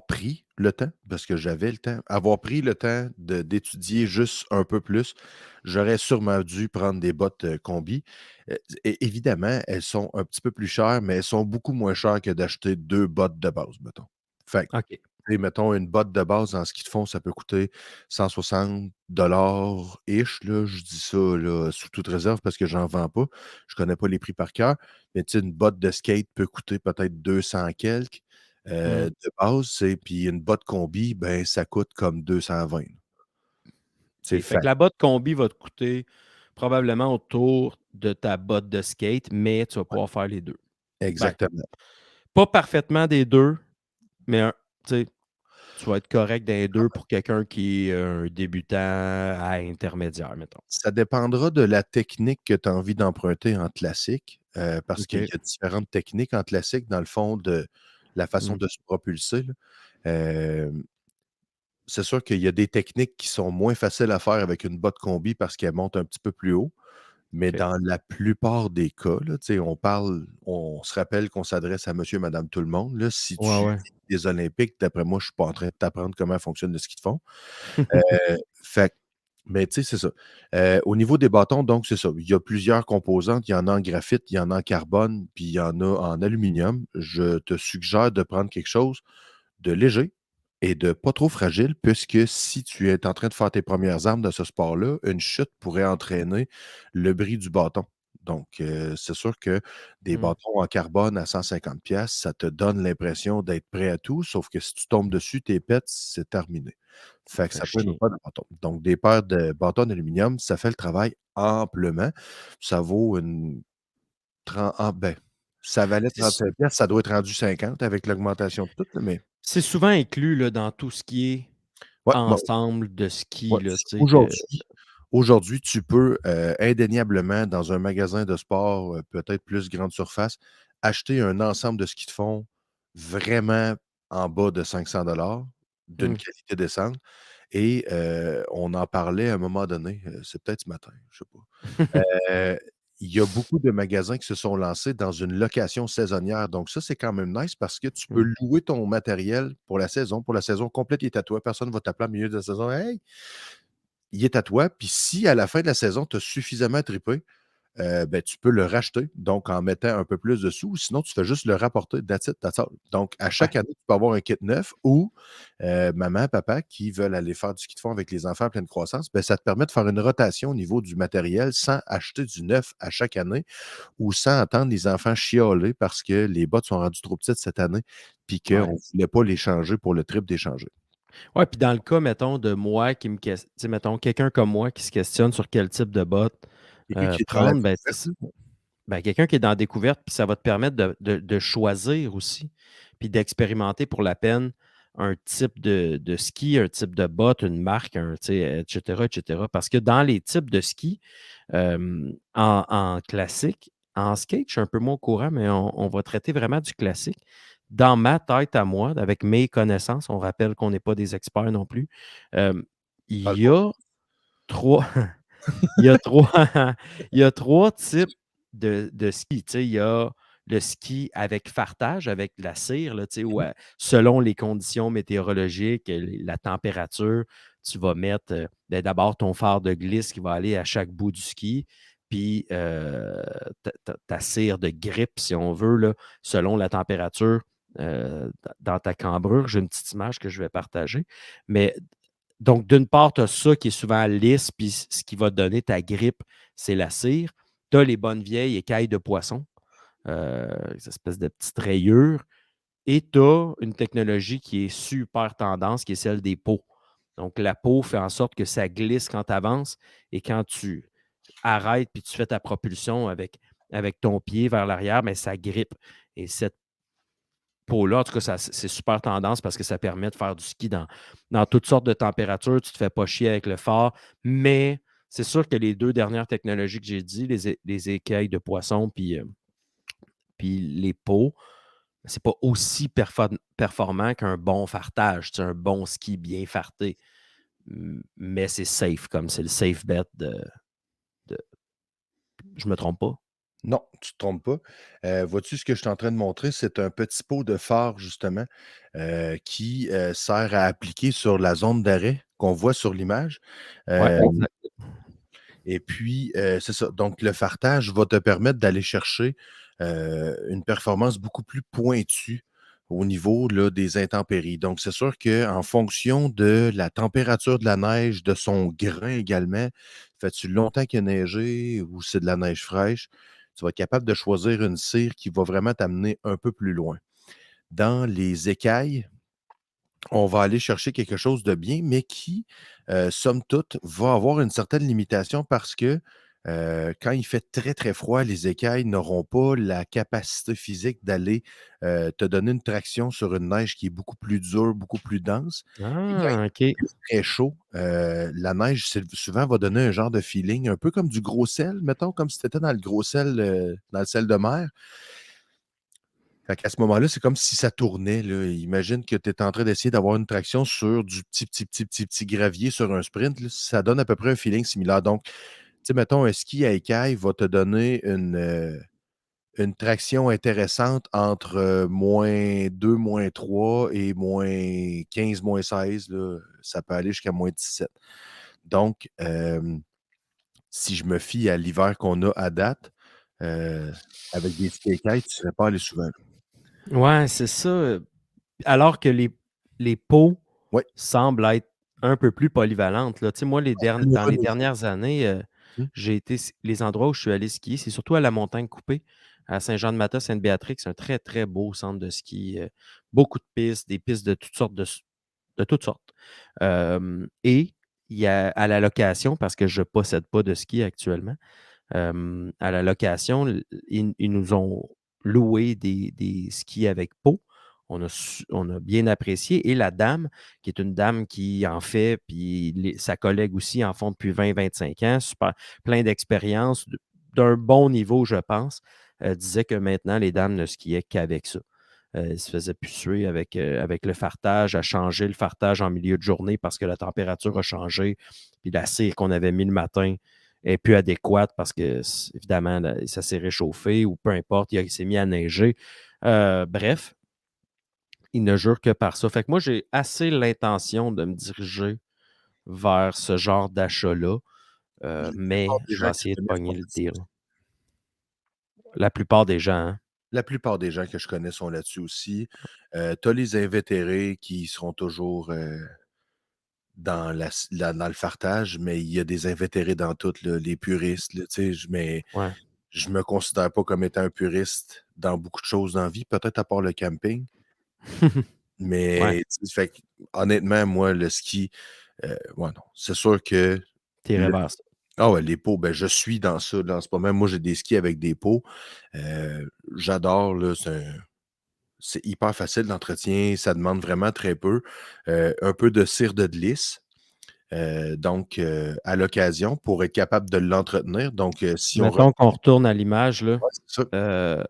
pris le temps, parce que j'avais le temps, avoir pris le temps d'étudier juste un peu plus, j'aurais sûrement dû prendre des bottes combi. Évidemment, elles sont un petit peu plus chères, mais elles sont beaucoup moins chères que d'acheter deux bottes de base, mettons. Fait que,
OK.
tu sais, mettons, une botte de base en ski de fond, ça peut coûter 160 $-ish, là. Je dis ça là, sous toute réserve parce que j'en vends pas. Je connais pas les prix par cœur. Mais tu sais, une botte de skate peut coûter peut-être 200 quelques
Mmh.
de base, puis une botte combi, ben, ça coûte comme 220. C'est
OK. Fait que
fait.
la botte combi va te coûter probablement autour de ta botte de skate, mais tu vas
Ouais,
pouvoir faire les 2. Ben,
exactement.
pas parfaitement des 2, mais tu sais, tu vas être correct dans les 2 pour quelqu'un qui est un débutant à intermédiaire, mettons.
Ça dépendra de la technique que tu as envie d'emprunter en classique, parce qu'il
OK.
y a différentes techniques en classique, dans le fond, de la façon
Mmh.
de se propulser, là. Hem, c'est sûr qu'il y a des techniques qui sont moins faciles à faire avec une botte combi parce qu'elle monte un petit peu plus haut. Mais
OK.
dans la plupart des cas, là, tu sais, on se rappelle qu'on s'adresse à monsieur, madame, tout le monde, là. Si
Ouais,
tu
ouais.
vis des olympiques, d'après moi, je suis pas en train de t'apprendre comment fonctionne le ski de fond. Fait que mais tu sais, c'est ça. Au niveau des bâtons, donc c'est ça. Il y a plusieurs composantes. Il y en a en graphite, il y en a en carbone, puis il y en a en aluminium. Je te suggère de prendre quelque chose de léger et de pas trop fragile, puisque si tu es en train de faire tes premières armes de ce sport-là, une chute pourrait entraîner le bris du bâton. Donc, c'est sûr que des
Mmh.
bâtons en carbone à 150 pièces, ça te donne l'impression d'être prêt à tout, sauf que si tu tombes dessus, tes pets, c'est terminé. Fait que
Fait
ça peut être une
chier.
paire de bâtons. Donc, des paires de bâtons d'aluminium, ça fait le travail amplement. Ça vaut une 30, ben, ça valait
C'est s
35 pièces, ça doit être rendu 50 avec l'augmentation de tout, là, mais
c'est souvent inclus, là, dans tout ce qui est
ouais, bon,
ensemble de ski,
ouais,
là, tu sais que
aujourd'hui, tu peux, indéniablement, dans un magasin de sport, peut-être plus grande surface, acheter un ensemble de ski de fond vraiment en bas de 500 d'une
mmh.
qualité décente et on en parlait à un moment donné, c'est peut-être ce matin, je sais pas. Heu, il y a beaucoup de magasins qui se sont lancés dans une location saisonnière, donc ça, c'est quand même nice parce que tu peux
Mmh.
louer ton matériel pour la saison. Pour la saison complète, il est à toi. Personne ne va t'appeler en milieu de la saison: «Hey, il est à toi», puis si à la fin de la saison, tu as suffisamment trippé, ben, tu peux le racheter, donc en mettant un peu plus de sous, sinon tu fais juste le rapporter, that's it, that's all. Donc à
Ouais,
chaque année, tu peux avoir un kit neuf ou maman, papa qui veulent aller faire du ski de fond avec les enfants en pleine croissance, ben, ça te permet de faire une rotation au niveau du matériel sans acheter du neuf à chaque année ou sans attendre les enfants chialer parce que les bottes sont rendues trop petites cette année puis qu'on
ouais.
ne voulait pas les changer pour le trip d'échanger.
Ouais, puis dans le cas, mettons, de moi qui me ques tu sais, mettons, quelqu'un comme moi qui se questionne sur quel type de bottes,
Quelqu'un qui est dans la
prendre, ben,
découverte, là.
quelqu'un qui est dans la découverte, puis ça va te permettre de choisir aussi, puis d'expérimenter pour la peine un type de ski, un type de botte, une marque, tu sais, et cetera, et cetera. Parce que dans les types de ski, en classique, en skate, je suis un peu moins au courant, mais on va traiter vraiment du classique. Dans ma tête à moi, avec mes connaissances, on rappelle qu'on n'est pas des experts non plus, hem, il
Parle
y
pour
a 3 il y a 3 il y a 3 types de ski. Tu sais, il y a le ski avec fartage, avec la cire, là, tu sais, où,
toi.
selon les conditions météorologiques, la température, tu vas mettre, ben, d'abord ton phare de glisse qui va aller à chaque bout du ski, puis, ta cire de grippe, si on veut, là, selon la température, dans ta cambrure. J'ai une petite image que je vais partager. Mais donc, d'une part, tu as ça qui est souvent lisse, puis ce qui va te donner ta grippe, c'est la cire. Tu as les bonnes vieilles écailles de poisson, ces espèces de petites rayures. Et tu as une technologie qui est super tendance, qui est celle des pots. Donc, la peau fait en sorte que ça glisse quand tu avances et quand tu arrêtes puis tu fais ta propulsion avec ton pied vers l'arrière, mais ça grippe. Et cette peau-là, en tout cas, c'est super tendance parce que ça permet de faire du ski dans toutes sortes de températures. Tu ne te fais pas chier avec le fort, mais c'est sûr que les deux dernières technologies que j'ai dit, les écailles de poisson puis les peaux, c'est pas aussi performant qu'un bon fartage, un bon ski bien farté. Mais c'est safe, comme c'est le safe bet de... Je me trompe pas?
Non, tu te trompes pas. Vois-tu ce que je suis en train de montrer? C'est un petit pot de phare, justement, qui, sert à appliquer sur la zone d'arrêt qu'on voit sur l'image.
Ouais,
Hem
exact.
Et puis, c'est ça. Donc, le fartage va te permettre d'aller chercher une performance beaucoup plus pointue au niveau là, des intempéries. Donc, c'est sûr qu'en fonction de la température de la neige, de son grain également, fait-tu longtemps qu'il a neigé ou c'est de la neige fraîche, tu vas être capable de choisir une cire qui va vraiment t'amener un peu plus loin. Dans les écailles, on va aller chercher quelque chose de bien, mais qui, somme toute, va avoir une certaine limitation parce que, quand il fait très, très froid, les écailles n'auront pas la capacité physique d'aller, te donner une traction sur une neige qui est beaucoup plus dure, beaucoup plus dense. Et quand
Ah, OK.
il fait très chaud, la neige, c'est souvent va donner un genre de feeling un peu comme du gros sel, mettons, comme si tu étais dans le gros sel, dans le sel de mer. Fait qu'à ce moment-là, c'est comme si ça tournait, là. Imagine que tu es en train d'essayer d'avoir une traction sur du petit gravier sur un sprint, là. Ça donne à peu près un feeling similaire. Donc, tu sais, mettons, un ski à écaille va te donner une traction intéressante entre -2, -3 et -15, -16, là. Ça peut aller jusqu'à -17. Donc, si je me fie à l'hiver qu'on a à date, heu, avec des skis à écailles, tu ne serais pas allé souvent, là.
Ouais, c'est ça. Alors que les peaux
Oui,
semblent être un peu plus polyvalentes, là. Tu sais, moi, dans les
amoureux.
dernières années, j'ai été les endroits où je suis allé skier, c'est surtout à la Montagne Coupée, à Saint-Jean-de-Matha, Sainte-Béatrix, un très, très beau centre de ski, beaucoup de pistes, des pistes de toutes sortes de toutes sortes. Et il y a à la location, parce que je ne possède pas de ski actuellement, à la location, ils nous ont loué des skis avec peau. On a bien apprécié. Et la dame, qui est une dame qui en fait, puis sa collègue aussi en font depuis 20-25 ans, super, plein d'expérience, d'un bon niveau, je pense, disait que maintenant, les dames ne skiaient qu'avec ça. Ils se faisaient plus suer avec le fartage, à changer le fartage en milieu de journée parce que la température a changé, puis la cire qu'on avait mis le matin est plus adéquate parce que, évidemment, ça s'est réchauffé ou peu importe, il s'est mis à neiger. Bref, il ne jure que par ça. Fait que moi, j'ai assez l'intention de me diriger vers ce genre d'achat-là,
La plupart
mais
des
je vais
gens que je
essayer de
connais font
pogner le
là-dessus
deal.
aussi.
La plupart des gens, hein?
La plupart des gens que je connais sont là-dessus aussi. Tu as les invétérés qui seront toujours, dans dans le fartage, mais il y a des invétérés dans tout, là, les puristes, là, tu sais,
Ouais.
je me considère pas comme étant un puriste dans beaucoup de choses dans la vie, peut-être à part le camping,
Ouais,
mais tu sais, fait que honnêtement, moi, le ski, ouais, non, c'est sûr que
t'irais
le
vers ça.
ah ouais, les pots, ben, je suis dans ça, là, en ce moment. Moi, j'ai des skis avec des pots, j'adore, là, c'est hyper facile d'entretien, ça demande vraiment très peu. Un peu de cire de glisse, donc à l'occasion pour être capable de l'entretenir. Donc si on
Mettons qu'on retourne à l'image, là.
ouais, c'est ça.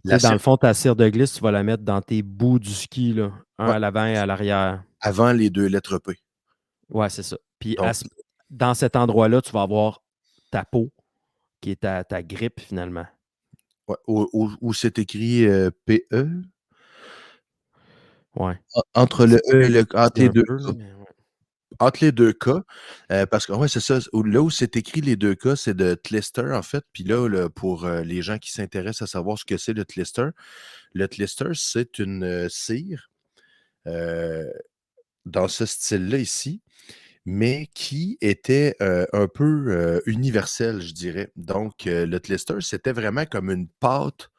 Tu
La
sais, dans
cire
le fond, ta cire de glisse, tu vas la mettre dans tes bouts du ski, là, un
ouais,
à l'avant et à l'arrière.
avant les 2 lettres P.
Ouais, c'est ça. Puis
Donc
dans cet endroit-là, tu vas avoir ta peau, qui est ta grippe, finalement.
ouais, où c'est écrit, PE,
Ouais.
entre
C'est
le E et le
petit un peu, là, mais ouais.
entre les 2 K, parce que ouais, c'est ça, là où c'est écrit les 2 K, c'est de Tlister, en fait. Puis là, pour, les gens qui s'intéressent à savoir ce que c'est le Tlister, c'est une, cire, heu, dans ce style-là ici, mais qui était, un peu, universel, je dirais. Donc, le Tlister, c'était vraiment comme une pâte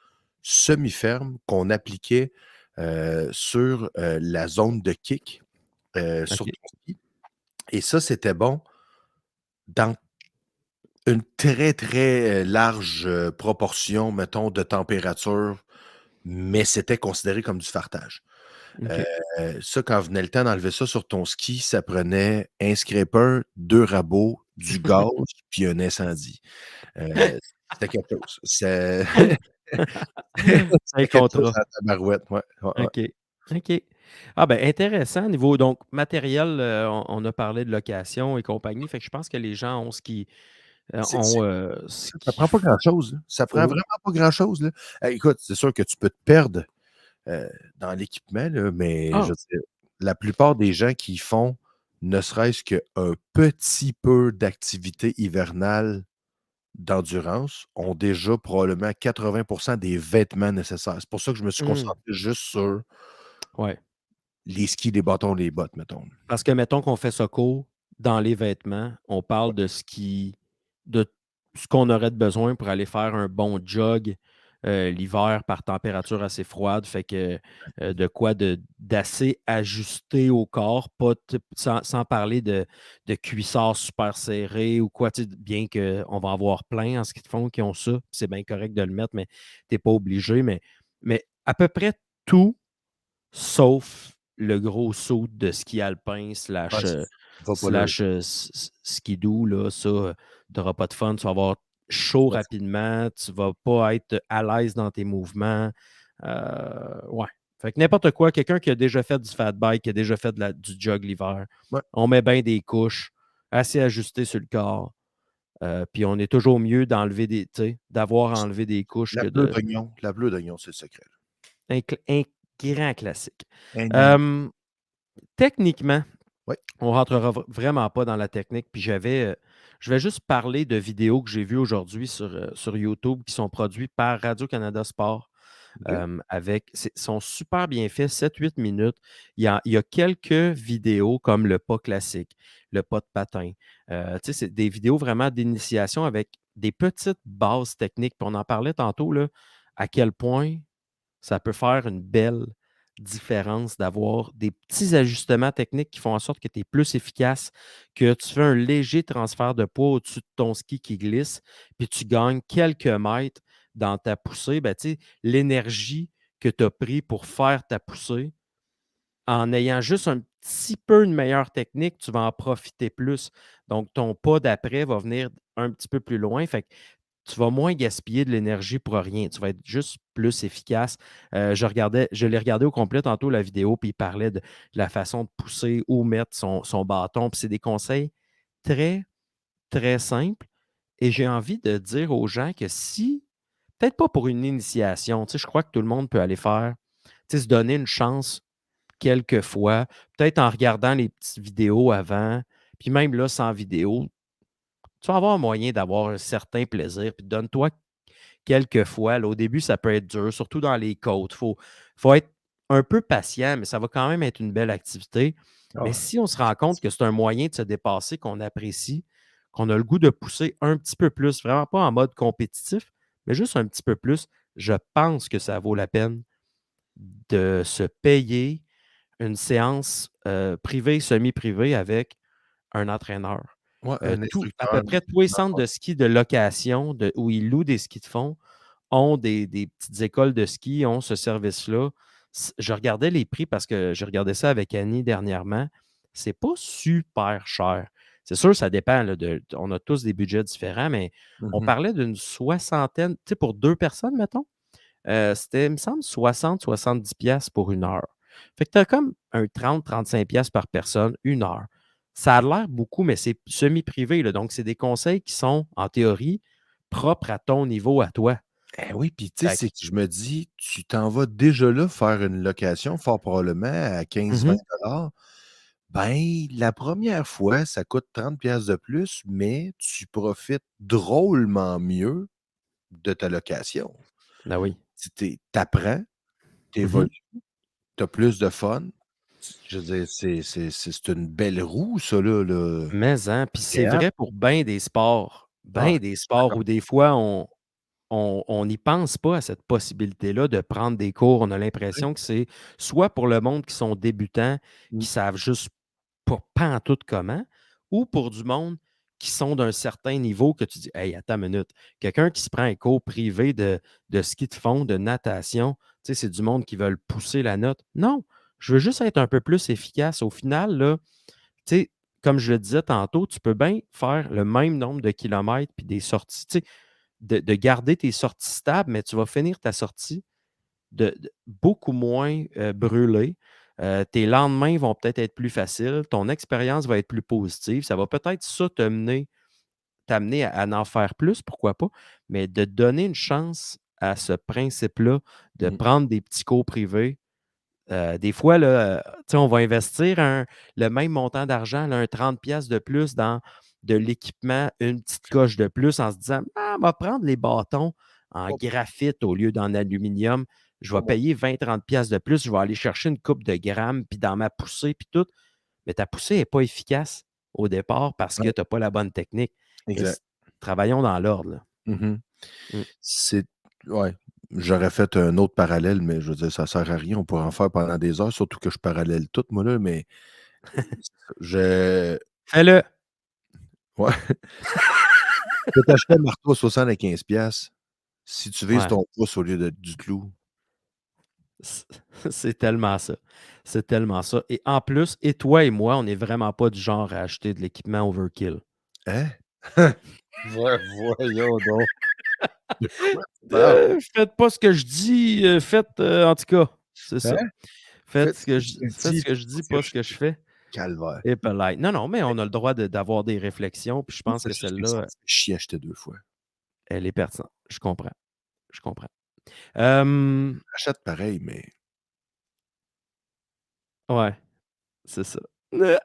semi-ferme qu'on appliquait, sur, la zone de kick, sur
OK.
ton ski. Et ça, c'était bon dans une très, très, large, proportion, mettons, de température, mais c'était considéré comme du fartage.
OK.
Ça, quand venait le temps d'enlever ça sur ton ski, ça prenait un scraper, 2 rabots, du gaz, puis un incendie. C'était quelque chose.
C'est un
C'était quelque chose
contrat.
en tabarouette, ouais, ouais, ouais.
OK. OK. Ah ben intéressant niveau donc matériel, on a parlé de location et compagnie, fait que je pense que les gens ont
C'est
ont,
c'est
ce
ça
qu'il
prend pas grand-chose, là. Ça prend
faut.
vraiment pas grand-chose, là. Écoute, c'est sûr que tu peux te perdre, dans l'équipement, là, mais je
Ah!
veux dire, la plupart des gens qui font ne serait-ce qu'un petit peu d'activité hivernale d'endurance ont déjà probablement 80 des vêtements nécessaires. C'est pour ça que je me suis
Mmh.
concentré juste sur
Ouais.
les skis, les bâtons, les bottes, mettons.
Parce que mettons qu'on fait ça court, dans les vêtements, on parle
Ouais,
de ce qu'on aurait de besoin pour aller faire un bon jog, l'hiver par température assez froide. Fait que, de quoi d'assez ajusté au corps, pas t sans parler de cuissards super serrés ou quoi, tu sais, bien qu'on va en avoir plein en ski de fond qui ont ça, c'est bien correct de le mettre, mais tu es pas obligé. Mais à peu près tout sauf le gros saut de ski alpin
ouais,
slash,
va pas là.
skidoo là, ça, tu auras pas de fun. Tu vas avoir chaud
Ouais,
rapidement, tu vas pas être à l'aise dans tes mouvements. Ouais. Fait que n'importe quoi, quelqu'un qui a déjà fait du fat bike, qui a déjà fait du jog l'hiver,
ouais.
on met bien des couches assez ajustées sur le corps, puis on est toujours mieux d'enlever tu sais, d'avoir enlevé des couches que de
La bleue d'oignon, c'est le secret, là.
un grand classique.
Un
Hem Techniquement,
ouais,
on rentrera vraiment pas dans la technique. Puis je vais juste parler de vidéos que j'ai vues aujourd'hui sur YouTube qui sont produits par Radio-Canada Sport.
OK,
Sont super bien faits, 7-8 minutes. Il y a quelques vidéos comme le pas classique, le pas de patin. Tu sais, c'est des vidéos vraiment d'initiation avec des petites bases techniques. Puis on en parlait tantôt, là, à quel point ça peut faire une belle différence d'avoir des petits ajustements techniques qui font en sorte que tu es plus efficace, que tu fais un léger transfert de poids au-dessus de ton ski qui glisse, puis tu gagnes quelques mètres dans ta poussée. Ben, tu sais, l'énergie que tu as pris pour faire ta poussée, en ayant juste un petit peu une meilleure technique, tu vas en profiter plus. Donc, ton pas d'après va venir un petit peu plus loin. Fait que tu vas moins gaspiller de l'énergie pour rien. Tu vas être juste plus efficace. Je l'ai regardé au complet tantôt, la vidéo, puis il parlait de la façon de pousser, où mettre son bâton. Puis c'est des conseils très, très simples. Et j'ai envie de dire aux gens que si, peut-être pas pour une initiation, tu sais, je crois que tout le monde peut aller faire, tu sais, se donner une chance quelques fois, peut-être en regardant les petites vidéos avant, puis même là, sans vidéo, tu vas avoir un moyen d'avoir un certain plaisir. Puis donne-toi quelques fois. Là, au début, ça peut être dur, surtout dans les côtes. Faut être un peu patient, mais ça va quand même être une belle activité. Mais
ah,
si on se rend compte que c'est un moyen de se dépasser, qu'on apprécie, qu'on a le goût de pousser un petit peu plus, vraiment pas en mode compétitif, mais juste un petit peu plus, je pense que ça vaut la peine de se payer une séance privée, semi-privée avec un entraîneur.
ouais, un
À
instructeur,
peu
un
près tous les
instructeur,
centres
ouais.
de ski de location où ils louent des skis de fond ont des petites écoles de ski, ont ce service-là. Je regardais les prix parce que j'ai regardé ça avec Annie dernièrement. C'est pas super cher. C'est sûr, ça dépend, là, on a tous des budgets différents, mais on
Mmh.
parlait d'une soixantaine, tu sais, pour 2 personnes, mettons, c'était, il me semble, 60-70 $ pour 1 heure. Fait que tu as comme un 30-35 $ par personne, 1 heure. Ça a l'air beaucoup, mais c'est semi-privé, là, donc c'est des conseils qui sont, en théorie, propres à ton niveau à toi.
Eh oui, puis tu sais,
Fait
c'est
que
que je me dis, tu t'en vas déjà là faire une location, fort probablement à 15-20
mmh
$. Ben, la première fois, ça coûte 30 $ de plus, mais tu profites drôlement mieux de ta location.
Ben oui.
Tu apprends, tu
Mmh.
évolues, tu as plus de fun. Je veux dire, c'est une belle roue ça là,
Mais hein, puis c'est
agréable.
vrai pour
Ah,
bien des
je suis
sports
d'accord.
où des fois on n'y pense pas à cette possibilité-là de prendre des cours. On a
Oui.
l'impression que c'est soit pour le monde qui sont débutants, qui
Mmh.
savent juste pas en tout comment, ou pour du monde qui sont d'un certain niveau que tu dis: «Hey, attends une minute». Quelqu'un qui se prend un cours privé de ski de fond, de natation, tu sais, c'est du monde qui veulent pousser la note. Non, je veux juste être un peu plus efficace. Au final, là, tu sais, comme je le disais tantôt, tu peux bien faire le même nombre de kilomètres puis des sorties, tu sais, de garder tes sorties stables, mais tu vas finir ta sortie beaucoup moins brûlé. Tes lendemains vont peut-être être plus faciles. Ton expérience va être plus positive. Ça va peut-être ça t'amener à en faire plus, pourquoi pas, mais de donner une chance à ce principe-là, de
Mmh.
prendre des petits cours privés. Des fois, là, tu sais, on va investir le même montant d'argent, là, un 30 pièces de plus dans de l'équipement, une petite coche de plus en se disant: «Ah, on va prendre les bâtons en
Pas
graphite au lieu d'en aluminium. Je
pas
vais
mon
payer 20-30 pièces de plus, je vais aller chercher une coupe de grammes, puis dans ma poussée, puis tout». Mais ta poussée n'est pas efficace au départ parce que
ouais,
tu n'as pas la bonne technique. Et
exact.
travaillons dans l'ordre, là.
Mmh.
Mmh.
C'est ouais, j'aurais fait un autre parallèle, mais je veux dire, ça sert à rien. On pourrait en faire pendant des heures, surtout que je parallèle tout, moi, là, mais je
Fais-le!
ouais, tu peux t'acheter un marteau à 75 si tu vises
Ouais.
ton pouce au lieu de du clou.
C c'est tellement ça. C'est tellement ça et en plus, et toi et moi, on n'est vraiment pas du genre à acheter de l'équipement overkill.
Hein? Voyons donc. De quoi tu parles?
Faites pas ce que je dis, faites, en tout cas, c'est ça.
Hein? Faites ce que tu
Faites
dis,
ce que
faites
je
pas
dis,
ce que
pas ce
je
que je
fais.
fais.
Calvaire.
Et belike. Non, non, mais on a le droit d'avoir des réflexions, puis je
Moi,
pense
c'est
que
juste que ça me
celle-là,
fait chier acheter 2 fois.
elle est pertinente. Je comprends, je comprends. Hem,
Achète pareil, mais
ouais, c'est ça. Petit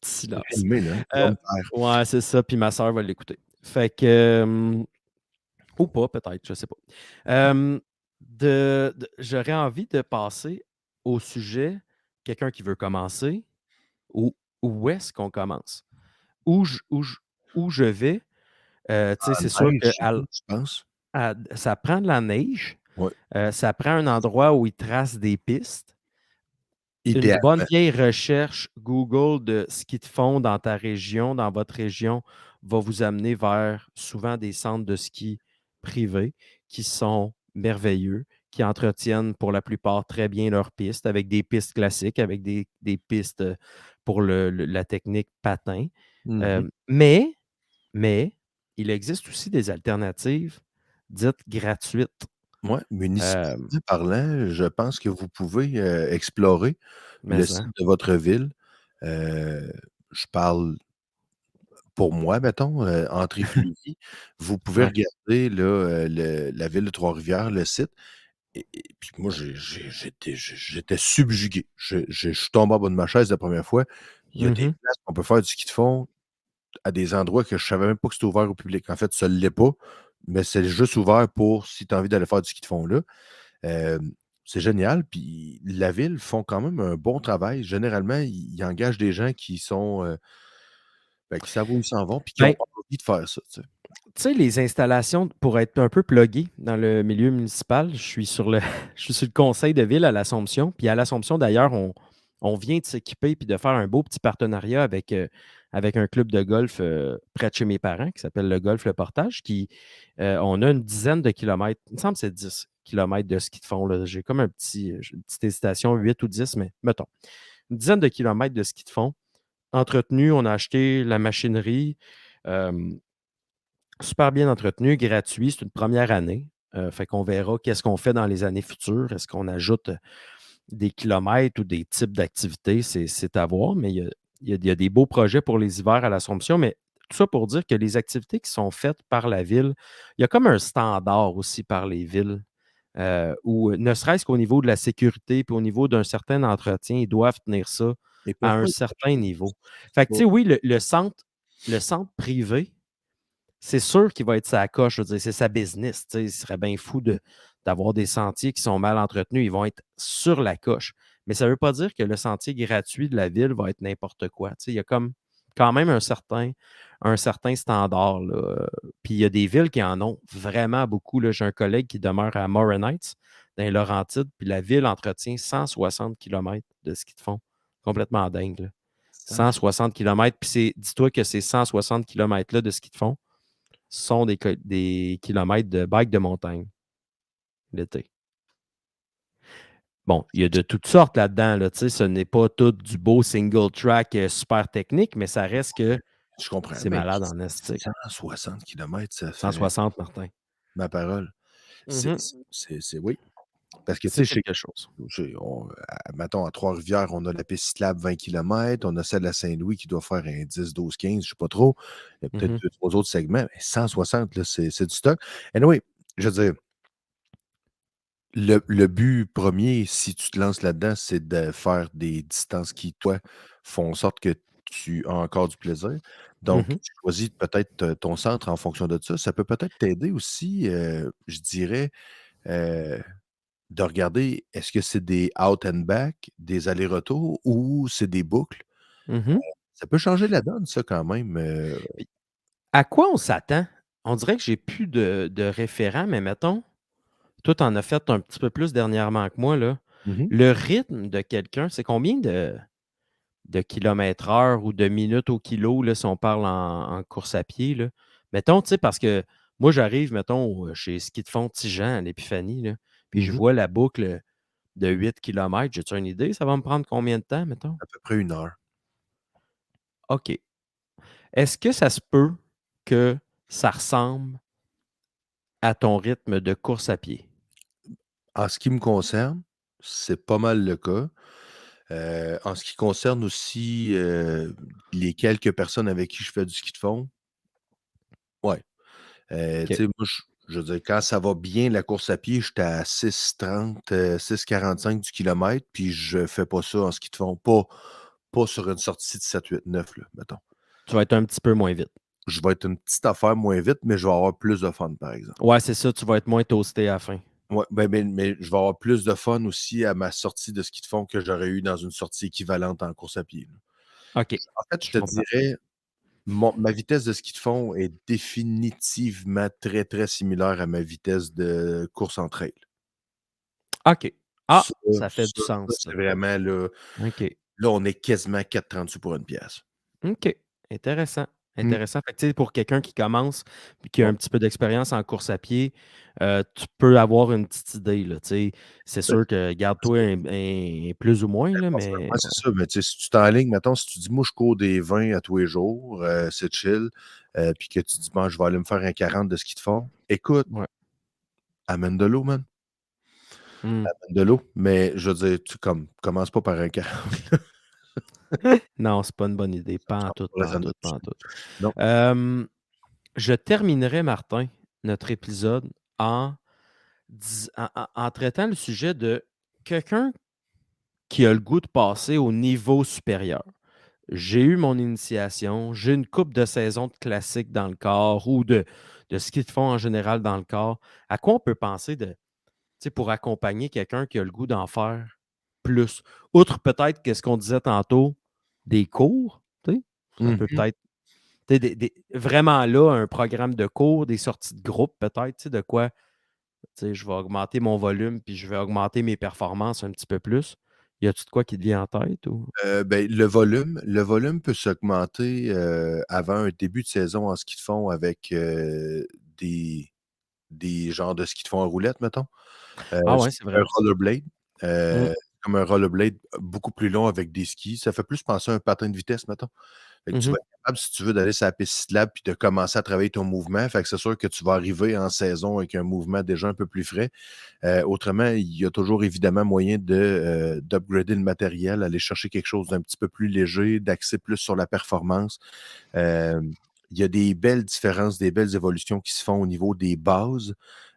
silence.
filmé, là, tu vas
Heu,
me taire.
ouais, c'est ça, puis ma sœur va l'écouter. Fait que, ou pas peut-être, je sais pas. J'aurais envie de passer au sujet, quelqu'un qui veut commencer, ou où est-ce qu'on commence? Où je où je où je vais, tu sais,
En
c'est sûr
neige
que
chez vous, tu penses?
ça prend de la neige,
Ouais,
ça prend un endroit où ils tracent des pistes. Une bonne
idéalement.
vieille recherche Google de ski de fond dans ta région, dans votre région, va vous amener vers souvent des centres de ski privés qui sont merveilleux, qui entretiennent pour la plupart très bien leurs pistes, avec des pistes classiques, avec des pistes pour la technique patin.
Mmh mh.
Mais il existe aussi des alternatives dites gratuites.
Ouais, municipalité
Euh,
parlant, je pense que vous pouvez, explorer le
mais,
site
hein,
de votre ville. Heu, je parle pour moi, mettons, en trifluvie. Vous pouvez
ouais.
regarder là, la ville de Trois-Rivières, le site et puis moi j'étais subjugué. Je suis tombé en bas de ma chaise la première fois. Il y a des
Mhm,
places où on peut faire du ski de fond à des endroits que je savais même pas que c'était ouvert au public. En fait, ça l'est pas, mais c'est juste ouvert pour si tu as envie d'aller faire du ski de fond là. C'est génial, puis la ville font quand même un bon travail. Généralement, ils engagent des gens qui sont, qui savent où ils s'en vont, puis qui ont
ben,
envie de faire ça, tu sais.
tu sais, les installations, pour être un peu plugué dans le milieu municipal, je suis sur le, je suis sur le conseil de ville à l'Assomption. Puis à l'Assomption, d'ailleurs, on vient de s'équiper puis de faire un beau petit partenariat avec un club de golf près de chez mes parents qui s'appelle le Golf Le Portage. On a une dizaine de kilomètres. Il me semble que c'est 10 kilomètres de ski de fond, là. J'ai comme j'ai une petite hésitation, 8 ou 10, mais mettons. Une dizaine de kilomètres de ski de fond. Entretenu, on a acheté la machinerie. euh, Super bien entretenu, gratuit, c'est une première année. Fait qu'on verra qu'est-ce qu'on fait dans les années futures. Est-ce qu'on ajoute des kilomètres ou des types d'activités? C'est à voir, mais il y a des beaux projets pour les hivers à l'Assomption. Mais tout ça pour dire que les activités qui sont faites par la ville, il y a comme un standard aussi par les villes, où ne serait-ce qu'au niveau de la sécurité puis au niveau d'un certain entretien, ils doivent tenir ça
Ils
à
peuvent
un
pas
certain
exagérer,
niveau.
c'est
Fait que, tu
pas
sais, oui, le centre privé, c'est sûr qu'il va être sa coche. Je veux dire, c'est sa business. Tu sais, il serait bien fou d'avoir des sentiers qui sont mal entretenus. Ils vont être sur la coche. Mais ça ne veut pas dire que le sentier gratuit de la ville va être n'importe quoi. Tu sais, il y a comme quand même un certain standard, là. Puis il y a des villes qui en ont vraiment beaucoup, là. J'ai un collègue qui demeure à Morin Heights, dans les Laurentides, puis la ville entretient 160 kilomètres de ski de fond. Complètement dingue, là. 160 km. Puis dis-toi que ces 160 km-là de ski de fond sont des kilomètres de bike de montagne l'été. Bon, il y a de toutes sortes là-dedans. Là, ce n'est pas tout du beau single track super technique, mais ça reste que
Je comprends,
c'est
mais
malade en esti.
160 kilomètres, ça fait
160, Martin.
ma parole.
Mhm.
Oui. Parce que,
C'est
tu sais,
quelque chose.
mettons, à Trois-Rivières, on a la piste cyclable 20 km, on a celle à Saint-Louis qui doit faire un 10, 12, 15, je ne sais pas trop. Il y a peut-être
Mhm.
2, 3 autres segments, mais 160, là, c'est du stock. Anyway, je veux dire, le but premier, si tu te lances là-dedans, c'est de faire des distances qui, toi, font en sorte que tu as encore du plaisir. Donc,
Mhm.
tu choisis peut-être ton centre en fonction de ça. Ça peut peut-être t'aider aussi, je dirais, euh, de regarder, est-ce que c'est des out and back, des allers-retours ou c'est des boucles?
Mhm.
Ça peut changer la donne, ça, quand même.
Puis, à quoi on s'attend? On dirait que j'ai plus de référents, mais mettons, toi, tu en as fait un petit peu plus dernièrement que moi. Là.
Mmh.
Le rythme de quelqu'un, c'est combien de kilomètres heure ou de minutes au kilo, là, si on parle en course à pied? Là? Mettons, tu sais, parce que moi, j'arrive, mettons, chez Ski de fond Tijan à l'Épiphanie, là, puis je
Mmh.
vois la boucle de 8 kilomètres. J'ai-tu une idée? Ça va me prendre combien de temps, mettons?
À peu près 1 heure.
OK. Est-ce que ça se peut que ça ressemble à ton rythme de course à pied?
En ce qui me concerne, c'est pas mal le cas. En ce qui concerne aussi, les quelques personnes avec qui je fais du ski de fond, ouais. Tu
OK.
sais, moi, je veux dire, quand ça va bien, la course à pied, j'étais à 6,30, 6,45 du kilomètre, puis je fais pas ça en ski de fond. Pas sur une sortie de 7, 8, 9 là, mettons.
Tu vas être un petit peu moins vite.
Je vais être une petite affaire moins vite, mais je vais avoir plus de fun, par exemple.
Ouais, c'est ça, tu vas être moins toasté à la fin.
Ouais, ben, mais je vais avoir plus de fun aussi à ma sortie de ski de fond que j'aurais eu dans une sortie équivalente en course à pied, là.
OK,
En fait, je
je
te
comprends.
dirais, ma vitesse de ski de fond est définitivement très, très similaire à ma vitesse de course en trail.
OK.
Ça
Ah, ça fait du
ça,
sens, ça.
c'est vraiment là,
OK.
on est quasiment 4,30 sous pour une pièce.
OK. Intéressant.
Mmh.
Intéressant. Fait que, tu sais, pour quelqu'un qui commence et qui a
Ouais,
un petit peu d'expérience en course à pied, tu peux avoir une petite idée, là, tu sais. C'est
ben,
sûr que garde-toi un plus ou moins, là, mais
ouais, c'est ça, mais tu sais, si tu t'enlignes, mettons, si tu dis: «Moi, je cours des 20 à tous les jours, c'est chill», puis que tu dis: «Bon, je vais aller me faire un 40 de ski de fond». Écoute,
ouais.
amène de l'eau, man,
Mmh.
amène de l'eau, mais je veux dire, tu commences pas par un 40.
Non, c'est pas une bonne idée.
Ça me semble pas raisonnable du tout.
Pantoute.
Non.
Hem, je terminerai, Martin, notre épisode en traitant le sujet de quelqu'un qui a le goût de passer au niveau supérieur. J'ai eu mon initiation, j'ai une coupe de saison de classique dans le corps ou de ski de fond en général dans le corps. À quoi on peut penser tu sais, pour accompagner quelqu'un qui a le goût d'en faire plus? Outre peut-être qu'est-ce qu'on disait tantôt, des cours, tu sais, ça
Mmh
peut
mh.
peut-être, tu sais, vraiment là, un programme de cours, des sorties de groupe peut-être, tu sais, de quoi, tu sais, je vais augmenter mon volume puis je vais augmenter mes performances un petit peu plus. Y a-tu de quoi qui te vient en tête ou?
Ben, le volume peut s'augmenter, avant un début de saison en ski de fond avec, des genres de ski de fond en roulette, mettons.
Ah
C'est
ouais, c'est
un
vrai.
rollerblade,
Mmh,
comme un rollerblade beaucoup plus long avec des skis. Ça fait plus penser à un patin de vitesse, mettons. Fait que tu
mmh.
vas être capable, si tu veux, d'aller sur la piste cyclable puis de commencer à travailler ton mouvement. Fait que c'est sûr que tu vas arriver en saison avec un mouvement déjà un peu plus frais. Autrement, il y a toujours évidemment moyen d'upgrader le matériel, aller chercher quelque chose d'un petit peu plus léger, d'axer plus sur la performance. Hem, il y a des belles différences, des belles évolutions qui se font au niveau des bases.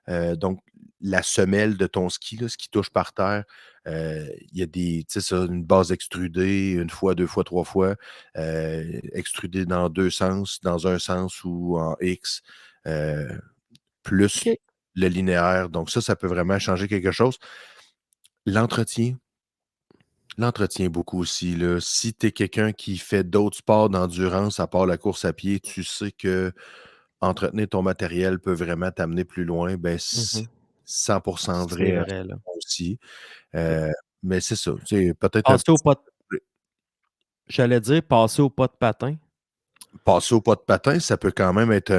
Donc la semelle de ton ski, là, ce qui touche par terre, il y a des tu sais ça, une base extrudée 1 fois, 2 fois, 3 fois, extrudée dans 2 sens, dans un sens ou en X, heu, plus
OK.
le linéaire. Donc ça peut vraiment changer quelque chose. L'entretien, l'entretien beaucoup aussi, là. Si tu es quelqu'un qui fait d'autres sports d'endurance à part la course à pied, tu sais que entretenir ton matériel peut vraiment t'amener plus loin. Ben, c'est
Mmh.
100
C'est
vrai à
vrai, là.
aussi.
OK.
Heu, mais c'est ça, tu sais, peut-être un
Passer au
petit
pot
peu
J'allais dire passer au pas de patin.
Passer au pas de patin, ça peut quand même être